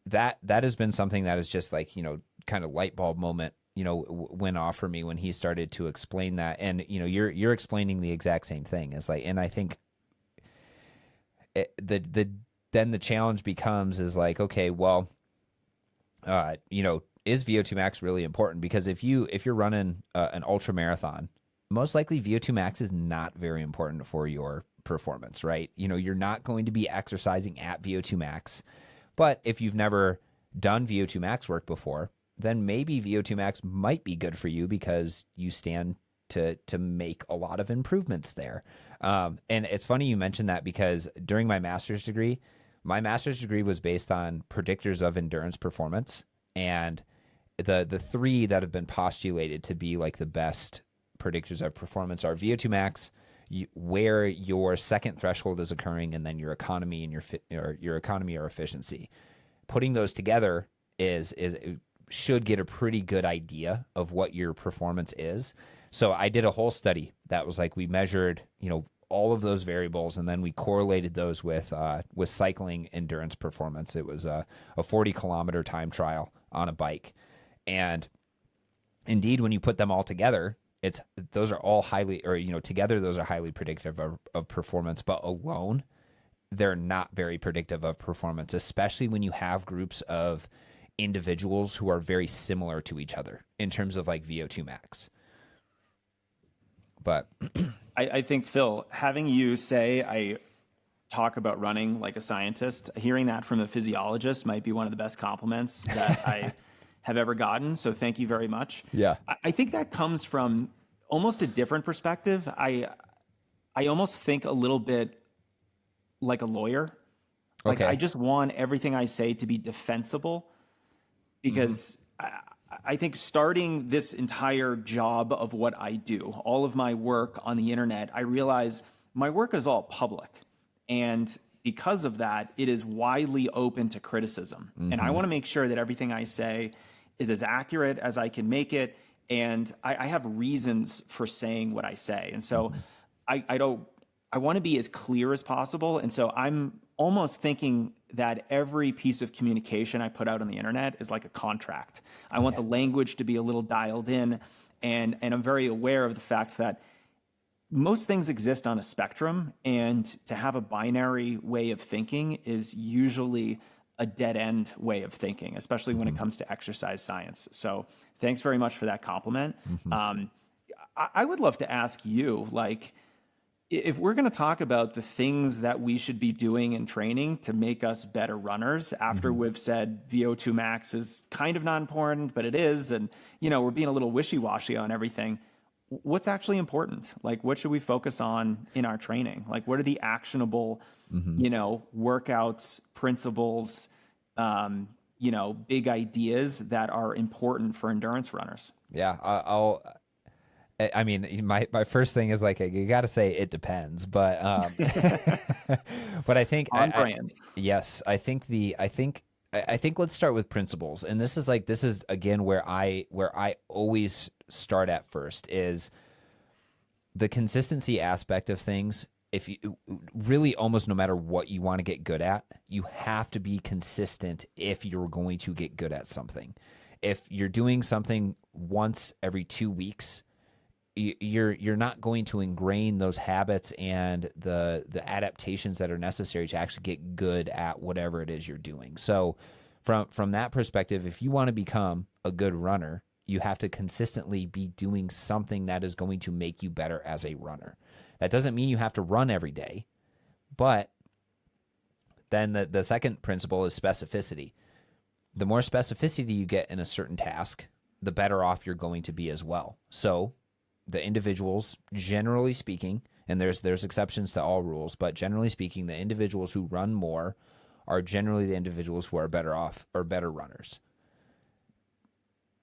that has been something that is just like, you know, kind of light bulb moment, you know, went off for me when he started to explain that. And, you know, you're explaining the exact same thing. It's like, and I think then the challenge becomes is like, okay, well, you know, is VO2 max really important? Because if you're running an ultra marathon, most likely VO2 max is not very important for your performance, right? You know, you're not going to be exercising at VO2 max. But if you've never done VO2 max work before, then maybe VO2 max might be good for you, because you stand to make a lot of improvements there. And it's funny you mentioned that, because during my master's degree was based on predictors of endurance performance, and the three that have been postulated to be like the best predictors of performance are VO2 max, where your second threshold is occurring, and then your economy and your economy or efficiency. Putting those together should get a pretty good idea of what your performance is. So I did a whole study that was like, we measured, you know, all of those variables, and then we correlated those with cycling endurance performance. It was a 40-kilometer time trial on a bike. And indeed, when you put them all together, those are all highly predictive of performance. But alone, they're not very predictive of performance, especially when you have groups of individuals who are very similar to each other in terms of like VO2 max. But I think, Phil, having you say I talk about running like a scientist, hearing that from a physiologist might be one of the best compliments that I have ever gotten. So thank you very much. Yeah. I think that comes from almost a different perspective. I almost think a little bit like a lawyer. Like, Okay. I just want everything I say to be defensible, because I think starting this entire job of what I do, all of my work on the internet, I realize my work is all public. And because of that, it is widely open to criticism. And I want to make sure that everything I say is as accurate as I can make it. And I have reasons for saying what I say. And so I want to be as clear as possible. And so I'm almost thinking that every piece of communication I put out on the internet is like a contract. I want the language to be a little dialed in. And I'm very aware of the fact that most things exist on a spectrum, and to have a binary way of thinking is usually a dead end way of thinking, especially when it comes to exercise science. So thanks very much for that compliment. I would love to ask you, like, if we're going to talk about the things that we should be doing in training to make us better runners, after we've said VO2 max is kind of not important, but it is, and, you know, we're being a little wishy-washy on everything, what's actually important? Like, what should we focus on in our training? Like, what are the actionable, you know, workouts, principles, you know, big ideas that are important for endurance runners? Yeah, I mean, my first thing is like, you got to say it depends, but but I think On brand. Yes, I think let's start with principles, and this is again where I always start at first is the consistency aspect of things. If you really, almost no matter what you want to get good at, you have to be consistent if you're going to get good at something. If you're doing something once every 2 weeks, you're not going to ingrain those habits and the adaptations that are necessary to actually get good at whatever it is you're doing. So from that perspective, if you want to become a good runner, you have to consistently be doing something that is going to make you better as a runner. That doesn't mean you have to run every day, but then the second principle is specificity. The more specificity you get in a certain task, the better off you're going to be as well. So the individuals, generally speaking, and there's exceptions to all rules, but generally speaking, the individuals who run more are generally the individuals who are better off or better runners.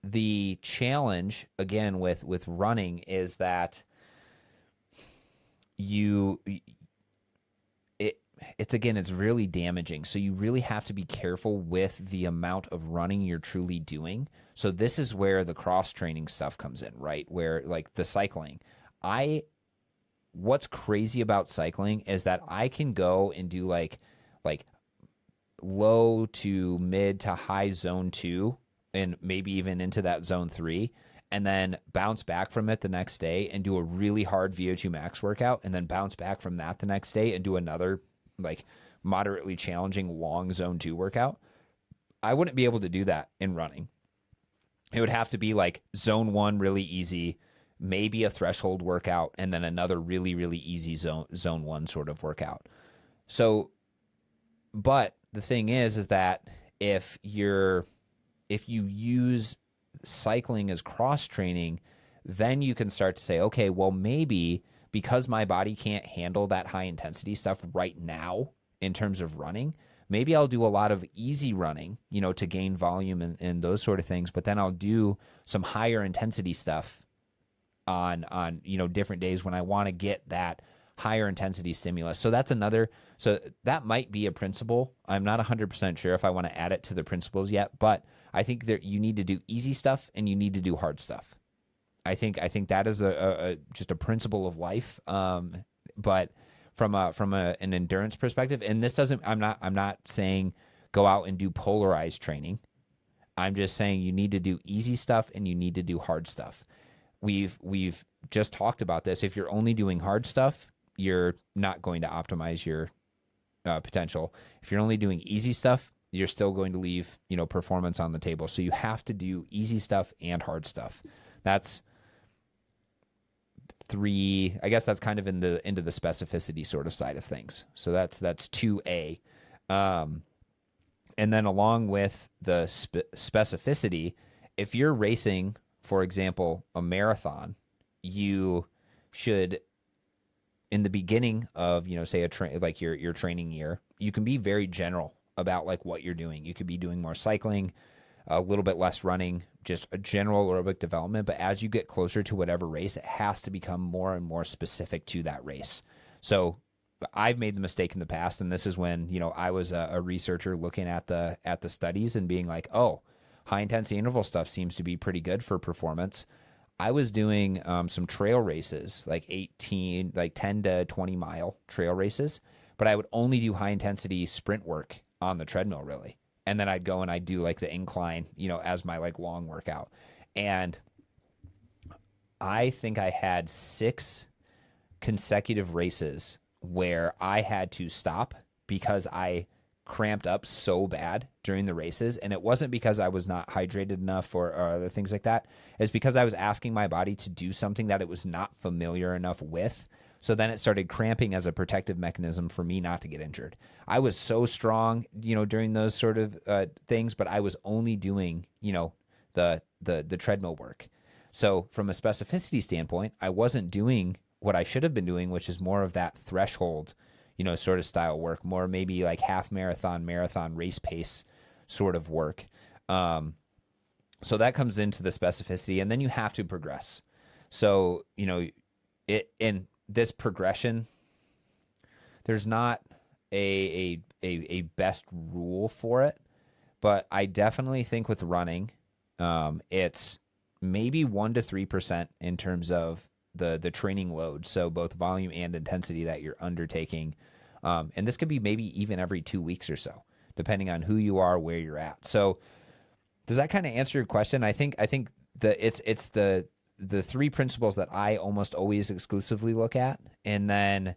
The challenge, again, with running is that it's really damaging. So you really have to be careful with the amount of running you're truly doing. So this is where the cross training stuff comes in, right? Where like the cycling, what's crazy about cycling is that I can go and do like low to mid to high zone 2 and maybe even into that zone 3, and then bounce back from it the next day and do a really hard VO2 max workout, and then bounce back from that the next day and do another like moderately challenging long zone 2 workout. I wouldn't be able to do that in running. It would have to be like zone 1 really easy, maybe a threshold workout, and then another really, really easy zone 1 sort of workout. So, but the thing is that if you use cycling as cross training, then you can start to say, okay, well, maybe because my body can't handle that high intensity stuff right now in terms of running, maybe I'll do a lot of easy running, you know, to gain volume and those sort of things, but then I'll do some higher intensity stuff on you know, different days when I want to get that higher intensity stimulus. So that might be a principle. I'm not 100% sure if I want to add it to the principles yet, but I think that you need to do easy stuff and you need to do hard stuff. I think that is just a principle of life. But from an endurance perspective, and this doesn't, I'm not saying go out and do polarized training. I'm just saying you need to do easy stuff and you need to do hard stuff. We've just talked about this. If you're only doing hard stuff, you're not going to optimize your potential. If you're only doing easy stuff, you're still going to leave, performance on the table. So you have to do easy stuff and hard stuff. That's three. I guess that's kind of into the specificity sort of side of things. So that's 2A. And then along with the specificity, if you're racing, for example, a marathon, you should, in the beginning of, say like your training year, you can be very general about like what you're doing. You could be doing more cycling, a little bit less running, just a general aerobic development. But as you get closer to whatever race, it has to become more and more specific to that race. So I've made the mistake in the past, and this is when, I was a researcher looking at the studies and being like, oh, high intensity interval stuff seems to be pretty good for performance. I was doing some trail races, like 10 to 20 mile trail races, but I would only do high intensity sprint work on the treadmill, really. And then I'd go and I'd do like the incline, as my like long workout. And I think I had 6 consecutive races where I had to stop because I cramped up so bad during the races. And it wasn't because I was not hydrated enough or other things like that. It's because I was asking my body to do something that it was not familiar enough with. So then it started cramping as a protective mechanism for me not to get injured. I was so strong, during those sort of things, but I was only doing, the treadmill work. So from a specificity standpoint, I wasn't doing what I should have been doing, which is more of that threshold, sort of style work, more maybe like half marathon race pace sort of work. So that comes into the specificity, and then you have to progress. So, in this progression, there's not a best rule for it, but I definitely think with running, it's maybe 1 to 3% in terms of the training load. So both volume and intensity that you're undertaking. And this could be maybe even every 2 weeks or so, depending on who you are, where you're at. So does that kind of answer your question? I think it's the 3 principles that I almost always exclusively look at. And then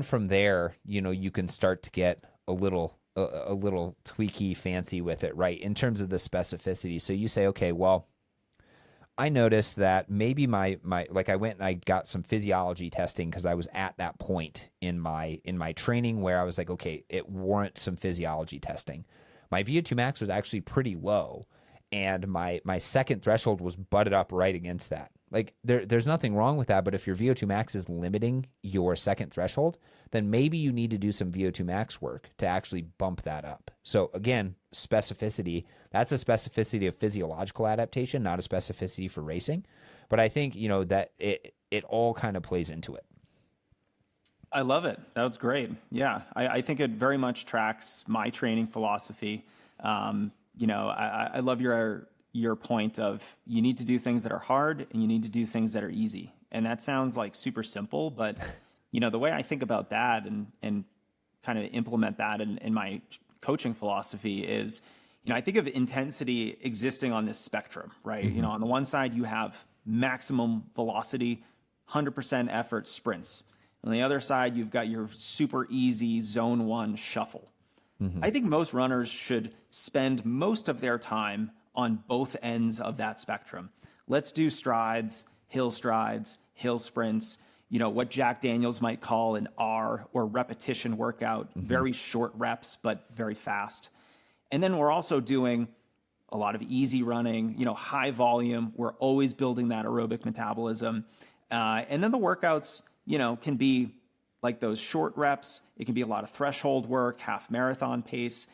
from there, you can start to get a little tweaky fancy with it, right? In terms of the specificity. So you say, okay, well, I noticed that maybe my like I went and I got some physiology testing because I was at that point in my training where I was like, okay, it warrants some physiology testing. My VO2 max was actually pretty low, and my second threshold was butted up right against that. Like there's nothing wrong with that, but if your VO2 max is limiting your second threshold, then maybe you need to do some VO2 max work to actually bump that up. So again, specificity, that's a specificity of physiological adaptation, not a specificity for racing. But I think, that it all kind of plays into it. I love it. That was great. Yeah. I think it very much tracks my training philosophy. I love your point of you need to do things that are hard and you need to do things that are easy. And that sounds like super simple, but the way I think about that and kind of implement that in my coaching philosophy is, I think of intensity existing on this spectrum, right? Mm-hmm. On the one side, you have maximum velocity, 100% effort sprints. On the other side, you've got your super easy zone 1 shuffle. Mm-hmm. I think most runners should spend most of their time on both ends of that spectrum. Let's do strides, hill sprints, what Jack Daniels might call an R or repetition workout, mm-hmm. very short reps, but very fast. And then we're also doing a lot of easy running, high volume. We're always building that aerobic metabolism. And then the workouts, can be like those short reps. It can be a lot of threshold work, half marathon pace.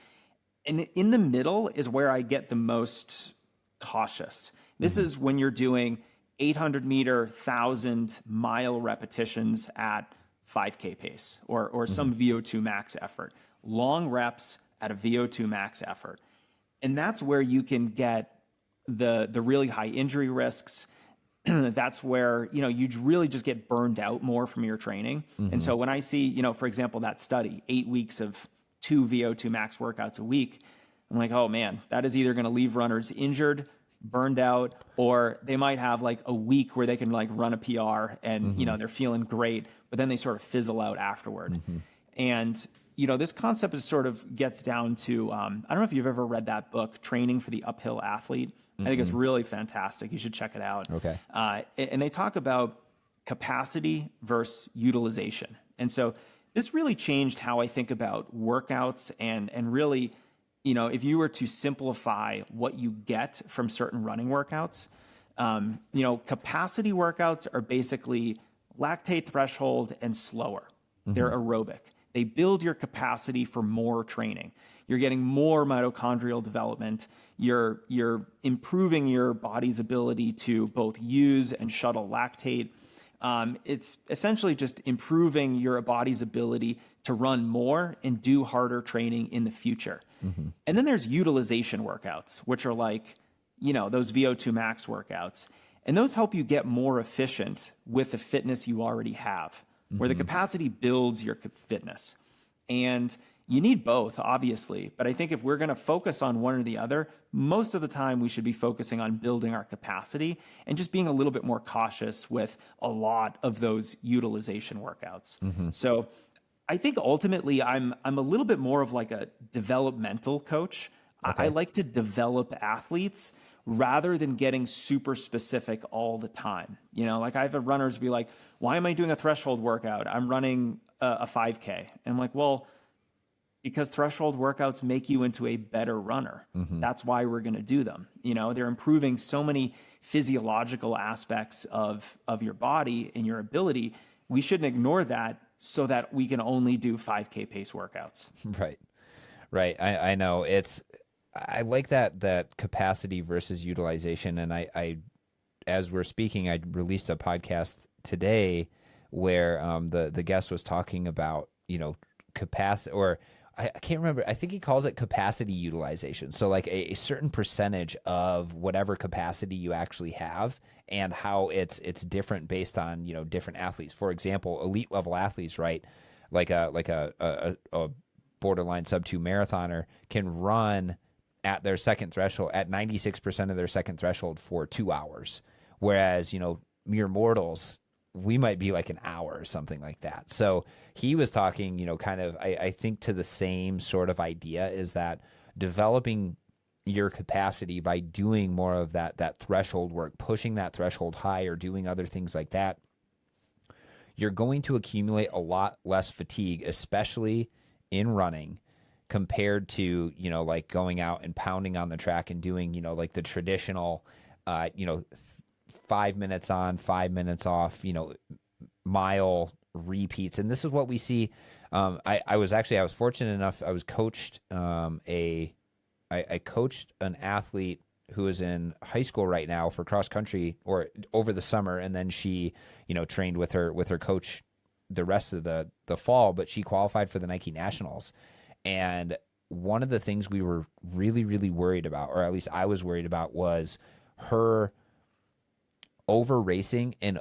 And in the middle is where I get the most cautious. This mm-hmm. is when you're doing 800 meter, 1,000 mile repetitions at 5K pace or mm-hmm. some VO2 max effort, long reps at a VO2 max effort. And that's where you can get the really high injury risks. That's where, you really just get burned out more from your training. Mm-hmm. And so when I see, for example, that study, 8 weeks of 2 VO2 max workouts a week, I'm like, oh man, that is either going to leave runners injured, burned out, or they might have like a week where they can like run a PR and, mm-hmm. They're feeling great, but then they sort of fizzle out afterward. Mm-hmm. And, this concept is sort of gets down to, I don't know if you've ever read that book, Training for the Uphill Athlete. I think it's really fantastic. You should check it out. Okay. And they talk about capacity versus utilization. And so this really changed how I think about workouts and really, if you were to simplify what you get from certain running workouts, capacity workouts are basically lactate threshold and slower. They're aerobic. They build your capacity for more training. You're getting more mitochondrial development. You're improving your body's ability to both use and shuttle lactate. It's essentially just improving your body's ability to run more and do harder training in the future. And then there's utilization workouts, which are like, those VO2 max workouts. And those help you get more efficient with the fitness you already have, where the capacity builds your fitness. And you need both, obviously. But I think if we're going to focus on one or the other, most of the time we should be focusing on building our capacity and just being a little bit more cautious with a lot of those utilization workouts. So I think ultimately I'm a little bit more of like a developmental coach. Okay. I like to develop athletes rather than getting super specific all the time. Like I have runners be like, why am I doing a threshold workout? I'm running a 5K. And I'm like, well, because threshold workouts make you into a better runner. That's why we're going to do them. They're improving so many physiological aspects of your body and your ability. We shouldn't ignore that so that we can only do 5K pace workouts. Right. I know I like that capacity versus utilization. And I as we're speaking, I released a podcast today where the guest was talking about, capacity, or I can't remember. I think he calls it capacity utilization. So like a certain percentage of whatever capacity you actually have and how it's different based on, different athletes. For example, elite level athletes, right? Like a borderline sub 2 marathoner can run at their second threshold at 96% of their second threshold for 2 hours. Whereas, mere mortals, we might be like an hour or something like that. So he was talking, kind of, I think to the same sort of idea, is that developing your capacity by doing more of that threshold work, pushing that threshold higher, doing other things like that, you're going to accumulate a lot less fatigue, especially in running, compared to, like going out and pounding on the track and doing, like the traditional, 5 minutes on, 5 minutes off, mile repeats. And this is what we see. I was fortunate enough. I was coached I coached an athlete who is in high school right now for cross country, or over the summer, and then she, trained with her coach the rest of the fall, but she qualified for the Nike Nationals. And one of the things we were really, really worried about, or at least I was worried about, was her over racing and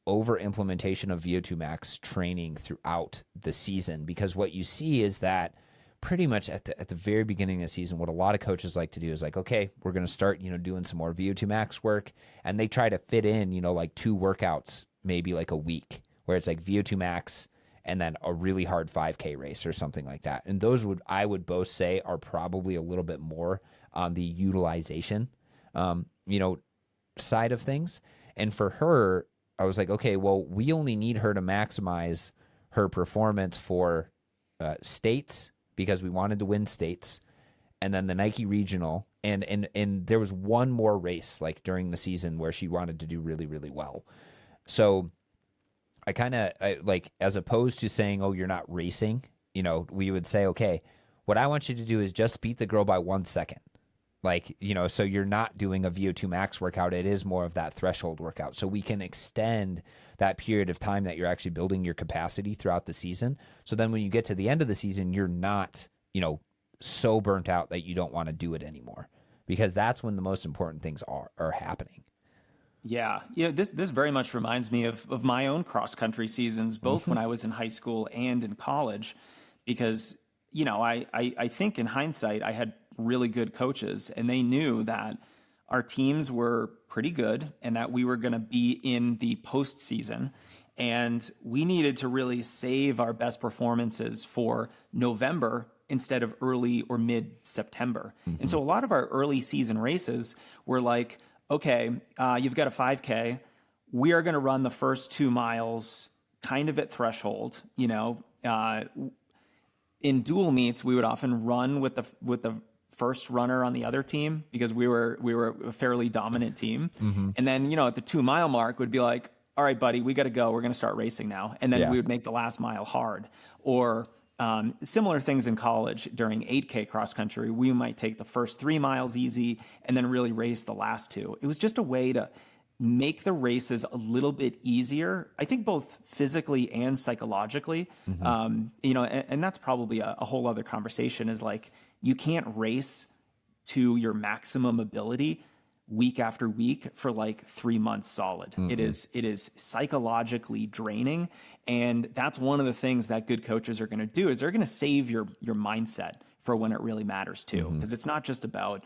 over implementation of VO2 max training throughout the season. Because what you see is that pretty much at the very beginning of the season, what a lot of coaches like to do is like, okay, we're going to start, doing some more VO2 max work. And they try to fit in, like 2 workouts, maybe like a week, where it's like VO2 max and then a really hard 5K race or something like that. And those I would both say are probably a little bit more on the utilization, side of things. And for her, I was like, okay, well, we only need her to maximize her performance for states, because we wanted to win states, and then the Nike regional. And there was one more race like during the season where she wanted to do really, really well. So I kind of like, as opposed to saying, oh, you're not racing, we would say, okay, what I want you to do is just beat the girl by 1 second. Like, so you're not doing a VO2 max workout. It is more of that threshold workout. So we can extend that period of time that you're actually building your capacity throughout the season. So then when you get to the end of the season, you're not, so burnt out that you don't want to do it anymore, because that's when the most important things are happening. Yeah. This very much reminds me of my own cross country seasons, both when I was in high school and in college, because, I think in hindsight, I had really good coaches, and they knew that our teams were pretty good and that we were going to be in the postseason. And we needed to really save our best performances for November instead of early or mid-September. And so a lot of our early season races were like, okay, you've got a 5K. We are going to run the first 2 miles kind of at threshold. In dual meets, we would often run with the first runner on the other team because we were a fairly dominant team. And then, at the 2 mile mark would be like, all right, buddy, we got to go. We're going to start racing now. And then we would make the last mile hard. Or similar things in college during 8K cross country, we might take the first 3 miles easy and then really race the last 2. It was just a way to make the races a little bit easier, I think both physically and psychologically. And that's probably a whole other conversation, is like, you can't race to your maximum ability week after week for like 3 months solid. It is psychologically draining. And that's one of the things that good coaches are going to do, is they're going to save your mindset for when it really matters too. Because it's not just about,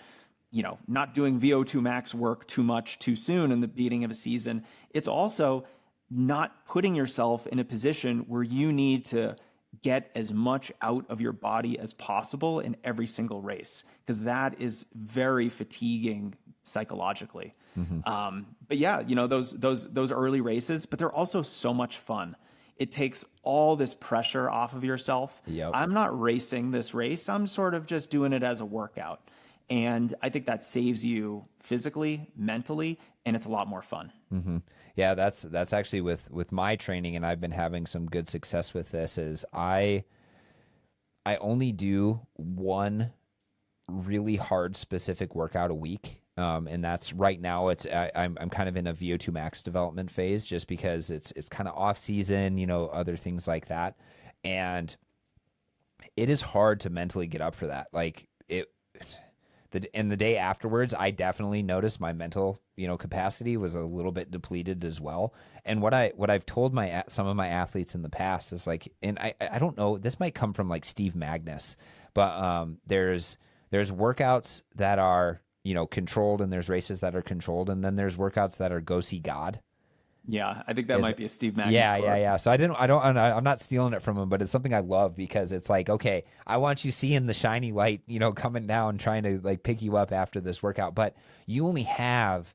not doing VO2 max work too much too soon in the beginning of a season. It's also not putting yourself in a position where you need to get as much out of your body as possible in every single race, because that is very fatiguing psychologically. But yeah, those early races, but they're also so much fun. It takes all this pressure off of yourself. I'm not racing this race. I'm sort of just doing it as a workout. And I think that saves you physically, mentally, and it's a lot more fun. Yeah, that's actually with my training, and I've been having some good success with this, is I only do one really hard specific workout a week. And that's right now I'm kind of in a VO2 max development phase, just because it's kind of off season, other things like that. And it is hard to mentally get up for that. Like the day afterwards, I definitely noticed my mental, capacity was a little bit depleted as well. And what I've told some of my athletes in the past is like, and I don't know, this might come from like Steve Magnus, but there's workouts that are, controlled, and there's races that are controlled, and then there's workouts that are go see God. Yeah, I think that might be a Steve Magnus quote. Yeah. So I'm not stealing it from him, but it's something I love, because it's like, okay, I want you seeing the shiny light, coming down, trying to like pick you up after this workout, but you only have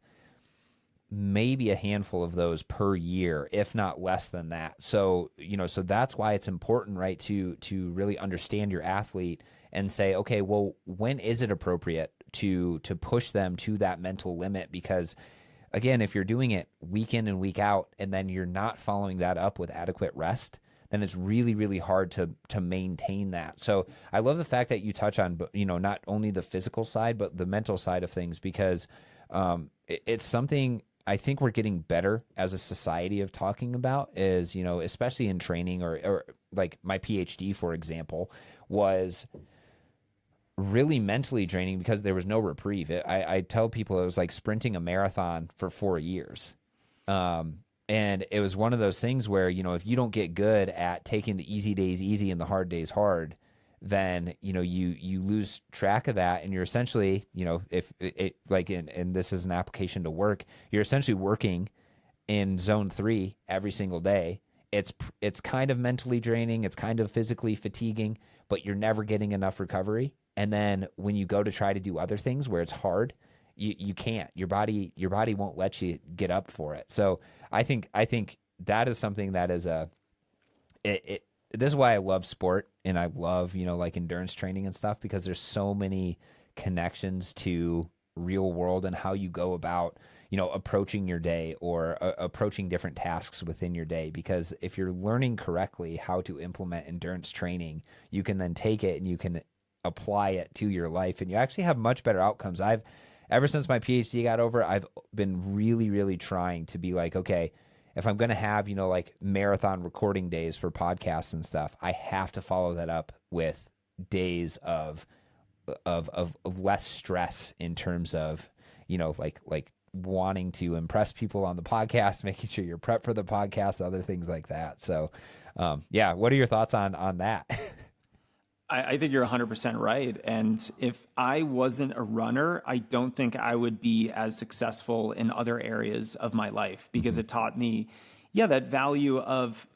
maybe a handful of those per year, if not less than that. So, so that's why it's important, right, to really understand your athlete and say, okay, well, when is it appropriate to push them to that mental limit? Because again, if you're doing it week in and week out, and then you're not following that up with adequate rest, then it's really, really hard to maintain that. So I love the fact that you touch on, not only the physical side, but the mental side of things, because it's something I think we're getting better as a society of talking about, is, especially in training, or like my PhD, for example, was really mentally draining because there was no reprieve. I tell people it was like sprinting a marathon for 4 years. And it was one of those things where, if you don't get good at taking the easy days easy and the hard days hard, then, you lose track of that. And you're essentially, if it like, and this is an application to work, you're essentially working in zone 3 every single day. It's kind of mentally draining. It's kind of physically fatiguing, but you're never getting enough recovery. And then when you go to try to do other things where it's hard, you can't. Your body won't let you get up for it. So I think that is something that is this is why I love sport, and I love, like endurance training and stuff, because there's so many connections to real world and how you go about, approaching your day, or approaching different tasks within your day. Because if you're learning correctly how to implement endurance training, you can then take it and you can apply it to your life, and you actually have much better outcomes. Ever since my PhD got over, I've been really, really trying to be like, okay, if I'm going to have, like marathon recording days for podcasts and stuff, I have to follow that up with days of less stress in terms of, like wanting to impress people on the podcast, making sure you're prepped for the podcast, other things like that. So, yeah, what are your thoughts on that? I think you're 100% right. And if I wasn't a runner, I don't think I would be as successful in other areas of my life, because it taught me, Yeah, that value of,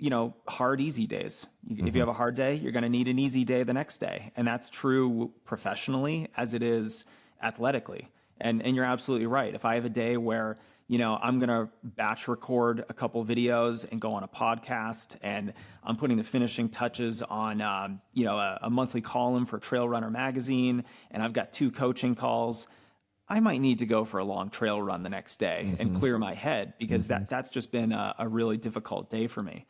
hard, easy days. If you have a hard day, you're going to need an easy day the next day. And that's true professionally as it is athletically. And you're absolutely right. If I have a day where, I'm going to batch record a couple videos and go on a podcast, and I'm putting the finishing touches on, a monthly column for Trail Runner magazine, and I've got 2 coaching calls, I might need to go for a long trail run the next day and clear my head, because that's just been a really difficult day for me.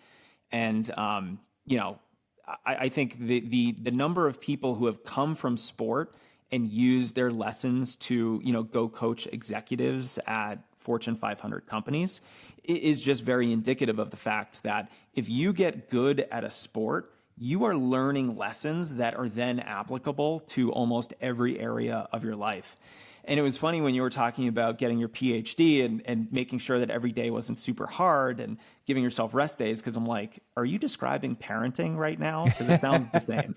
And, I think the number of people who have come from sport and used their lessons to, go coach executives at Fortune 500 companies is just very indicative of the fact that if you get good at a sport, you are learning lessons that are then applicable to almost every area of your life. And it was funny when you were talking about getting your PhD and making sure that every day wasn't super hard and giving yourself rest days, because I'm like, are you describing parenting right now? Because it sounds the same.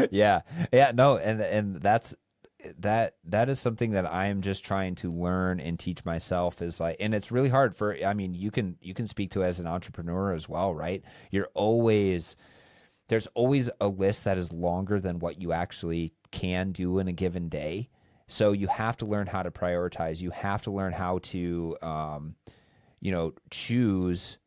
Yeah, no, and that is something that I'm just trying to learn and teach myself, is like, and it's really hard for, I mean, you can speak to it as an entrepreneur as well, right? There's always a list that is longer than what you actually can do in a given day. So you have to learn how to prioritize. You have to learn how to, choose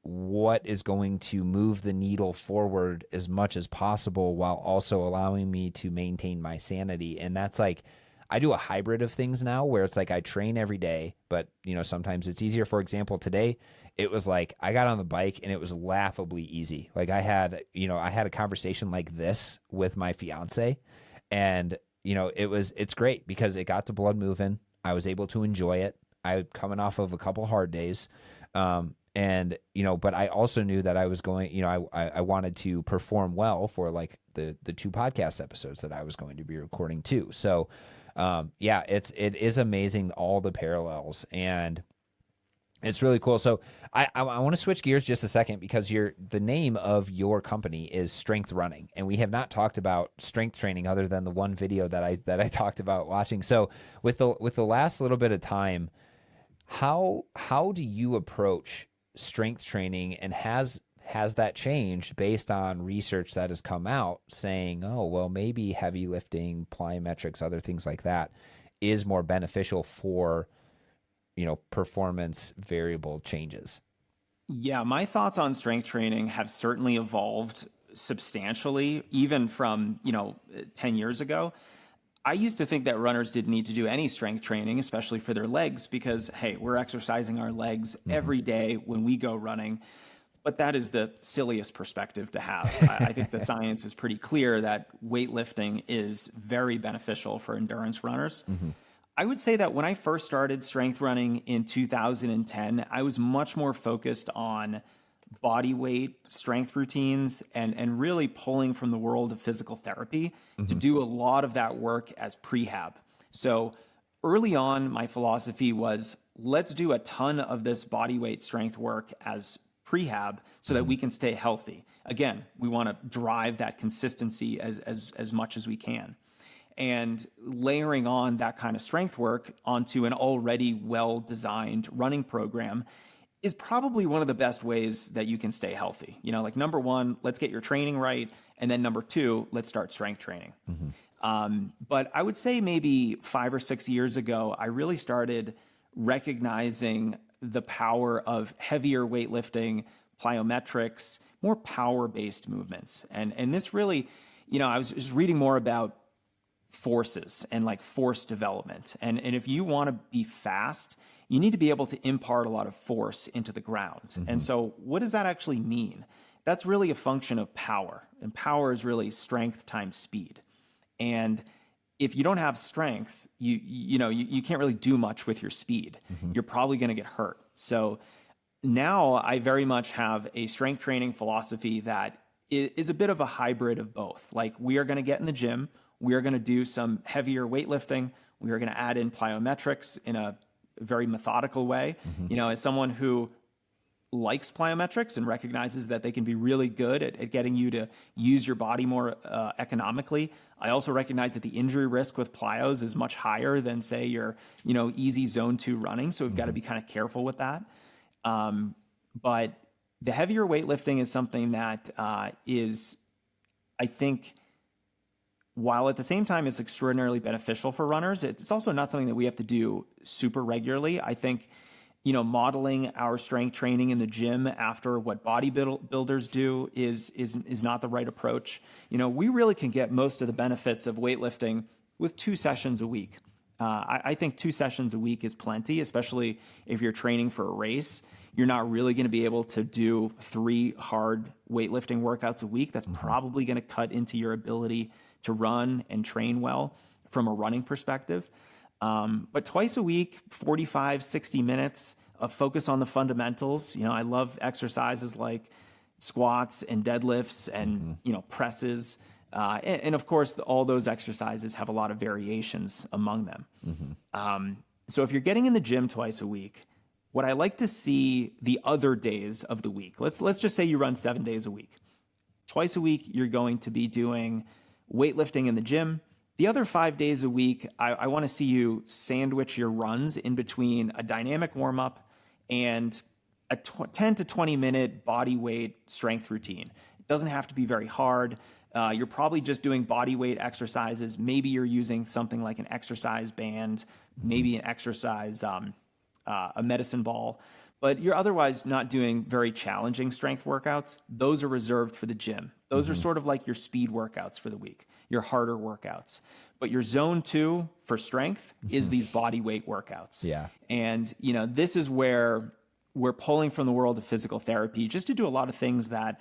what is going to move the needle forward as much as possible, while also allowing me to maintain my sanity. And that's like, I do a hybrid of things now, where it's like I train every day, but sometimes it's easier. For example, today it was like I got on the bike and it was laughably easy. Like I had a conversation like this with my fiance, and it's great because it got the blood moving. I was able to enjoy it. I was coming off of a couple hard days. But I also knew that I was going, I wanted to perform well for like the 2 podcast episodes that I was going to be recording too. So, it is amazing, all the parallels, and it's really cool. So I want to switch gears just a second, because the name of your company is Strength Running, and we have not talked about strength training other than the one video that I talked about watching. So with the last little bit of time, how do you approach strength training, and has that changed based on research that has come out saying, oh, well, maybe heavy lifting, plyometrics, other things like that is more beneficial for performance variable changes? Yeah, my thoughts on strength training have certainly evolved substantially, even from, 10 years ago. I used to think that runners didn't need to do any strength training, especially for their legs, because, hey, we're exercising our legs every day when we go running. But that is the silliest perspective to have. I think the science is pretty clear that weightlifting is very beneficial for endurance runners. I would say that when I first started strength running in 2010, I was much more focused on body weight strength routines and really pulling from the world of physical therapy to do a lot of that work as prehab. So early on, my philosophy was, let's do a ton of this body weight strength work as prehab so that we can stay healthy. Again, we want to drive that consistency as much as we can. And layering on that kind of strength work onto an already well-designed running program is probably one of the best ways that you can stay healthy. Like number 1, let's get your training right. And then number 2, let's start strength training. But I would say maybe 5 or 6 years ago, I really started recognizing the power of heavier weightlifting, plyometrics, more power-based movements. And this really, I was just reading more about forces and like force development. And if you want to be fast, you need to be able to impart a lot of force into the ground. And so what does that actually mean? That's really a function of power. And power is really strength times speed. And if you don't have strength, you can't really do much with your speed. You're probably going to get hurt. So now I very much have a strength training philosophy that is a bit of a hybrid of both. Like, we are going to get in the gym. We are going to do some heavier weightlifting. We are going to add in plyometrics in a very methodical way. As someone who likes plyometrics and recognizes that they can be really good at getting you to use your body more economically, I also recognize that the injury risk with plyos is much higher than, say, your easy zone 2 running. So we've got to be kind of careful with that. But the heavier weightlifting is something that is, I think, while at the same time it's extraordinarily beneficial for runners, it's also not something that we have to do super regularly. I think, modeling our strength training in the gym after what bodybuilders do is not the right approach. We really can get most of the benefits of weightlifting with 2 sessions a week. I think 2 sessions a week is plenty, especially if you're training for a race. You're not really going to be able to do 3 hard weightlifting workouts a week. That's probably going to cut into your ability to run and train well from a running perspective. But twice a week, 45, 60 minutes of focus on the fundamentals. I love exercises like squats and deadlifts and, presses. And of course, all those exercises have a lot of variations among them. So if you're getting in the gym twice a week, what I like to see the other days of the week, let's just say you run 7 days a week. Twice a week, you're going to be doing weightlifting in the gym. The other 5 days a week, I want to see you sandwich your runs in between a dynamic warm-up and a 10 to 20 minute body weight strength routine. It doesn't have to be very hard. You're probably just doing body weight exercises. Maybe you're using something like an exercise band, maybe an exercise, a medicine ball, but you're otherwise not doing very challenging strength workouts. Those are reserved for the gym. Those are sort of like your speed workouts for the week, your harder workouts. But your zone 2 for strength is these body weight workouts. Yeah. And, this is where we're pulling from the world of physical therapy just to do a lot of things that,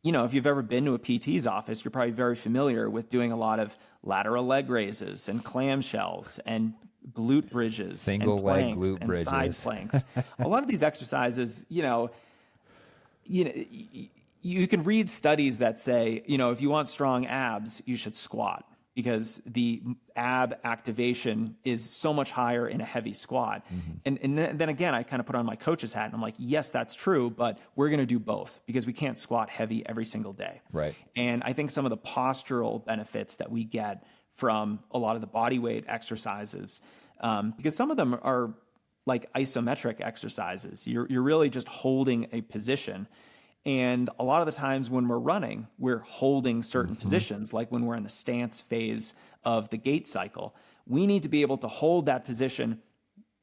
if you've ever been to a PT's office, you're probably very familiar with doing a lot of lateral leg raises and clamshells and glute bridges, single and leg planks glute and bridges, side planks. A lot of these exercises, you can read studies that say, if you want strong abs, you should squat because the ab activation is so much higher in a heavy squat. And then again, I kind of put on my coach's hat and I'm like, yes, that's true, but we're going to do both because we can't squat heavy every single day. Right. And I think some of the postural benefits that we get from a lot of the body weight exercises, because some of them are like isometric exercises. You're really just holding a position. And a lot of the times when we're running, we're holding certain positions, like when we're in the stance phase of the gait cycle. We need to be able to hold that position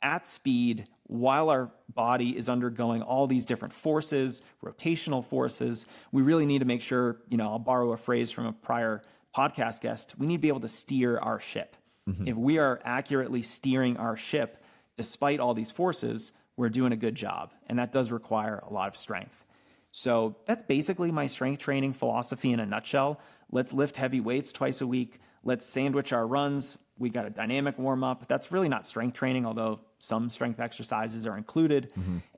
at speed while our body is undergoing all these different forces, rotational forces. We really need to make sure, I'll borrow a phrase from a prior podcast guest, we need to be able to steer our ship. If we are accurately steering our ship, despite all these forces, we're doing a good job. And that does require a lot of strength. So that's basically my strength training philosophy in a nutshell. Let's lift heavy weights twice a week. Let's sandwich our runs. We got a dynamic warm up. That's really not strength training, although some strength exercises are included.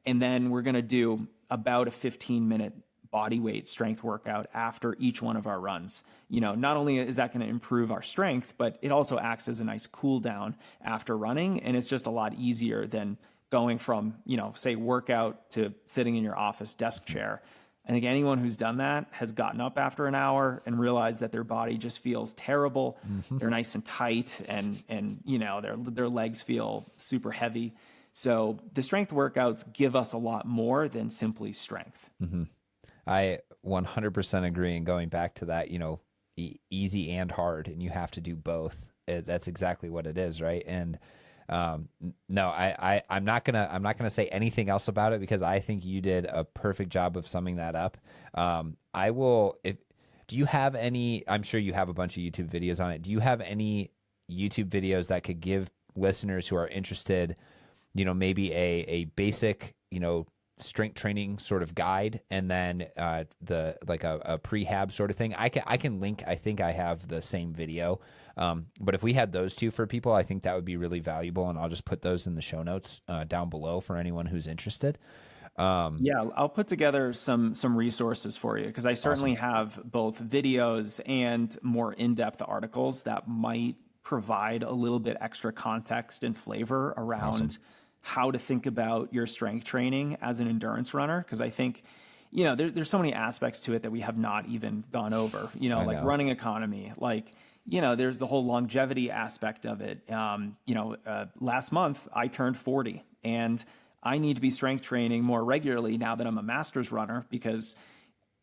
And then we're going to do about a 15-minute body weight strength workout after each one of our runs. Not only is that going to improve our strength, but it also acts as a nice cool down after running. And it's just a lot easier than going from, say workout to sitting in your office desk chair. I think anyone who's done that has gotten up after an hour and realized that their body just feels terrible. They're nice and tight and their legs feel super heavy. So the strength workouts give us a lot more than simply strength. I 100% agree. And going back to that, easy and hard, and you have to do both. That's exactly what it is, right? And no, I'm not gonna say anything else about it because I think you did a perfect job of summing that up. Do you have any? I'm sure you have a bunch of YouTube videos on it. Do you have any YouTube videos that could give listeners who are interested, maybe a basic, strength training sort of guide, and then a prehab sort of thing? I can link. I think I have the same video, but if we had those two for people, I think that would be really valuable, and I'll just put those in the show notes down below for anyone who's interested. Yeah, I'll put together some resources for you because I certainly have both videos and more in-depth articles that might provide a little bit extra context and flavor around how to think about your strength training as an endurance runner. Because I think, there's so many aspects to it that we have not even gone over, like running economy, there's the whole longevity aspect of it. Last month I turned 40 and I need to be strength training more regularly now that I'm a master's runner, because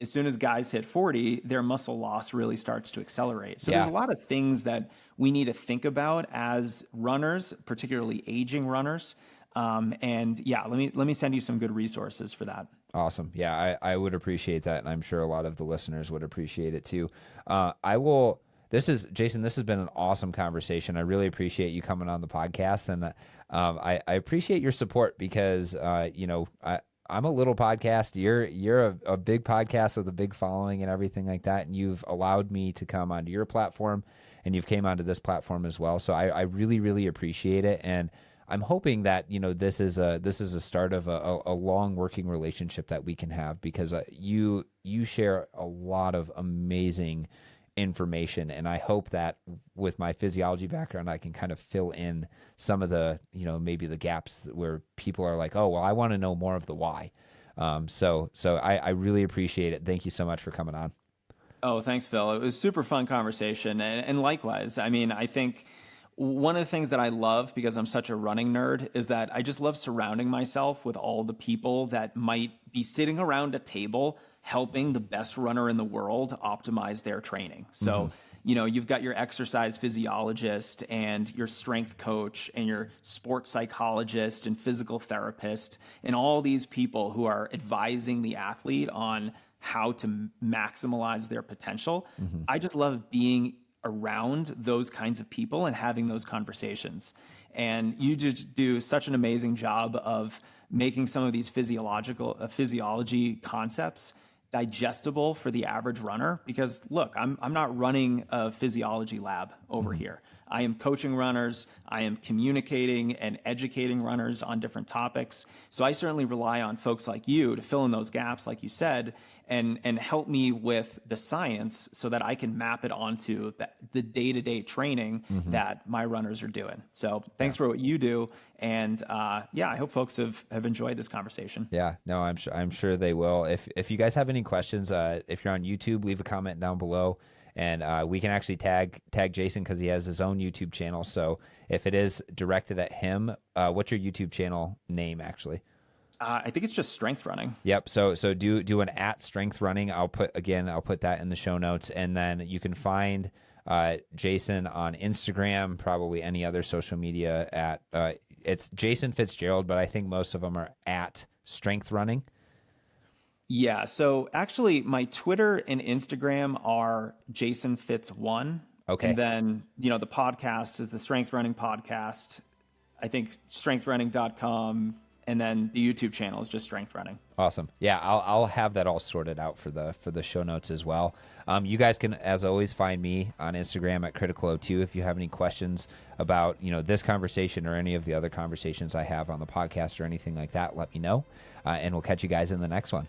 as soon as guys hit 40, their muscle loss really starts to accelerate. So there's a lot of things that we need to think about as runners, particularly aging runners. And yeah, let me send you some good resources for that. Awesome. Yeah, I would appreciate that, and I'm sure a lot of the listeners would appreciate it too. I will. Jason, this has been an awesome conversation. I really appreciate you coming on the podcast, and I appreciate your support because I'm a little podcast. You're a big podcast with a big following and everything like that, and you've allowed me to come onto your platform, and you've came onto this platform as well. So I really, really appreciate it, and I'm hoping that this is a start of a long working relationship that we can have, because you share a lot of amazing information, and I hope that with my physiology background I can kind of fill in some of the maybe the gaps where people are like, oh well, I want to know more of the why. So I really appreciate it. Thank you so much for coming on. Oh, thanks, Phil. It was a super fun conversation, and likewise. I mean, I think one of the things that I love, because I'm such a running nerd, is that I just love surrounding myself with all the people that might be sitting around a table helping the best runner in the world optimize their training. So, you've got your exercise physiologist and your strength coach and your sports psychologist and physical therapist, and all these people who are advising the athlete on how to maximize their potential. I just love being around those kinds of people and having those conversations. And you just do such an amazing job of making some of these physiology concepts digestible for the average runner, because look, I'm not running a physiology lab over here. I am coaching runners. I am communicating and educating runners on different topics. So I certainly rely on folks like you to fill in those gaps, like you said, and help me with the science so that I can map it onto the day-to-day training that my runners are doing. So thanks for what you do. And I hope folks have enjoyed this conversation. Yeah, no, I'm sure they will. If you guys have any questions, if you're on YouTube, leave a comment down below. And we can actually tag Jason, because he has his own YouTube channel. So if it is directed at him, what's your YouTube channel name actually? I think it's just strength running. Yep. So do an @strength running. I'll put that in the show notes, and then you can find Jason on Instagram, probably any other social media at it's Jason Fitzgerald, but I think most of them are @strength running. Yeah. So actually, my Twitter and Instagram are Jason Fitz1. Okay. And then, the podcast is the Strength Running Podcast. I think strengthrunning.com. And then the YouTube channel is just Strength Running. Awesome. Yeah, I'll have that all sorted out for the show notes as well. You guys can, as always, find me on Instagram at Critical02 if you have any questions about this conversation or any of the other conversations I have on the podcast or anything like that. Let me know, and we'll catch you guys in the next one.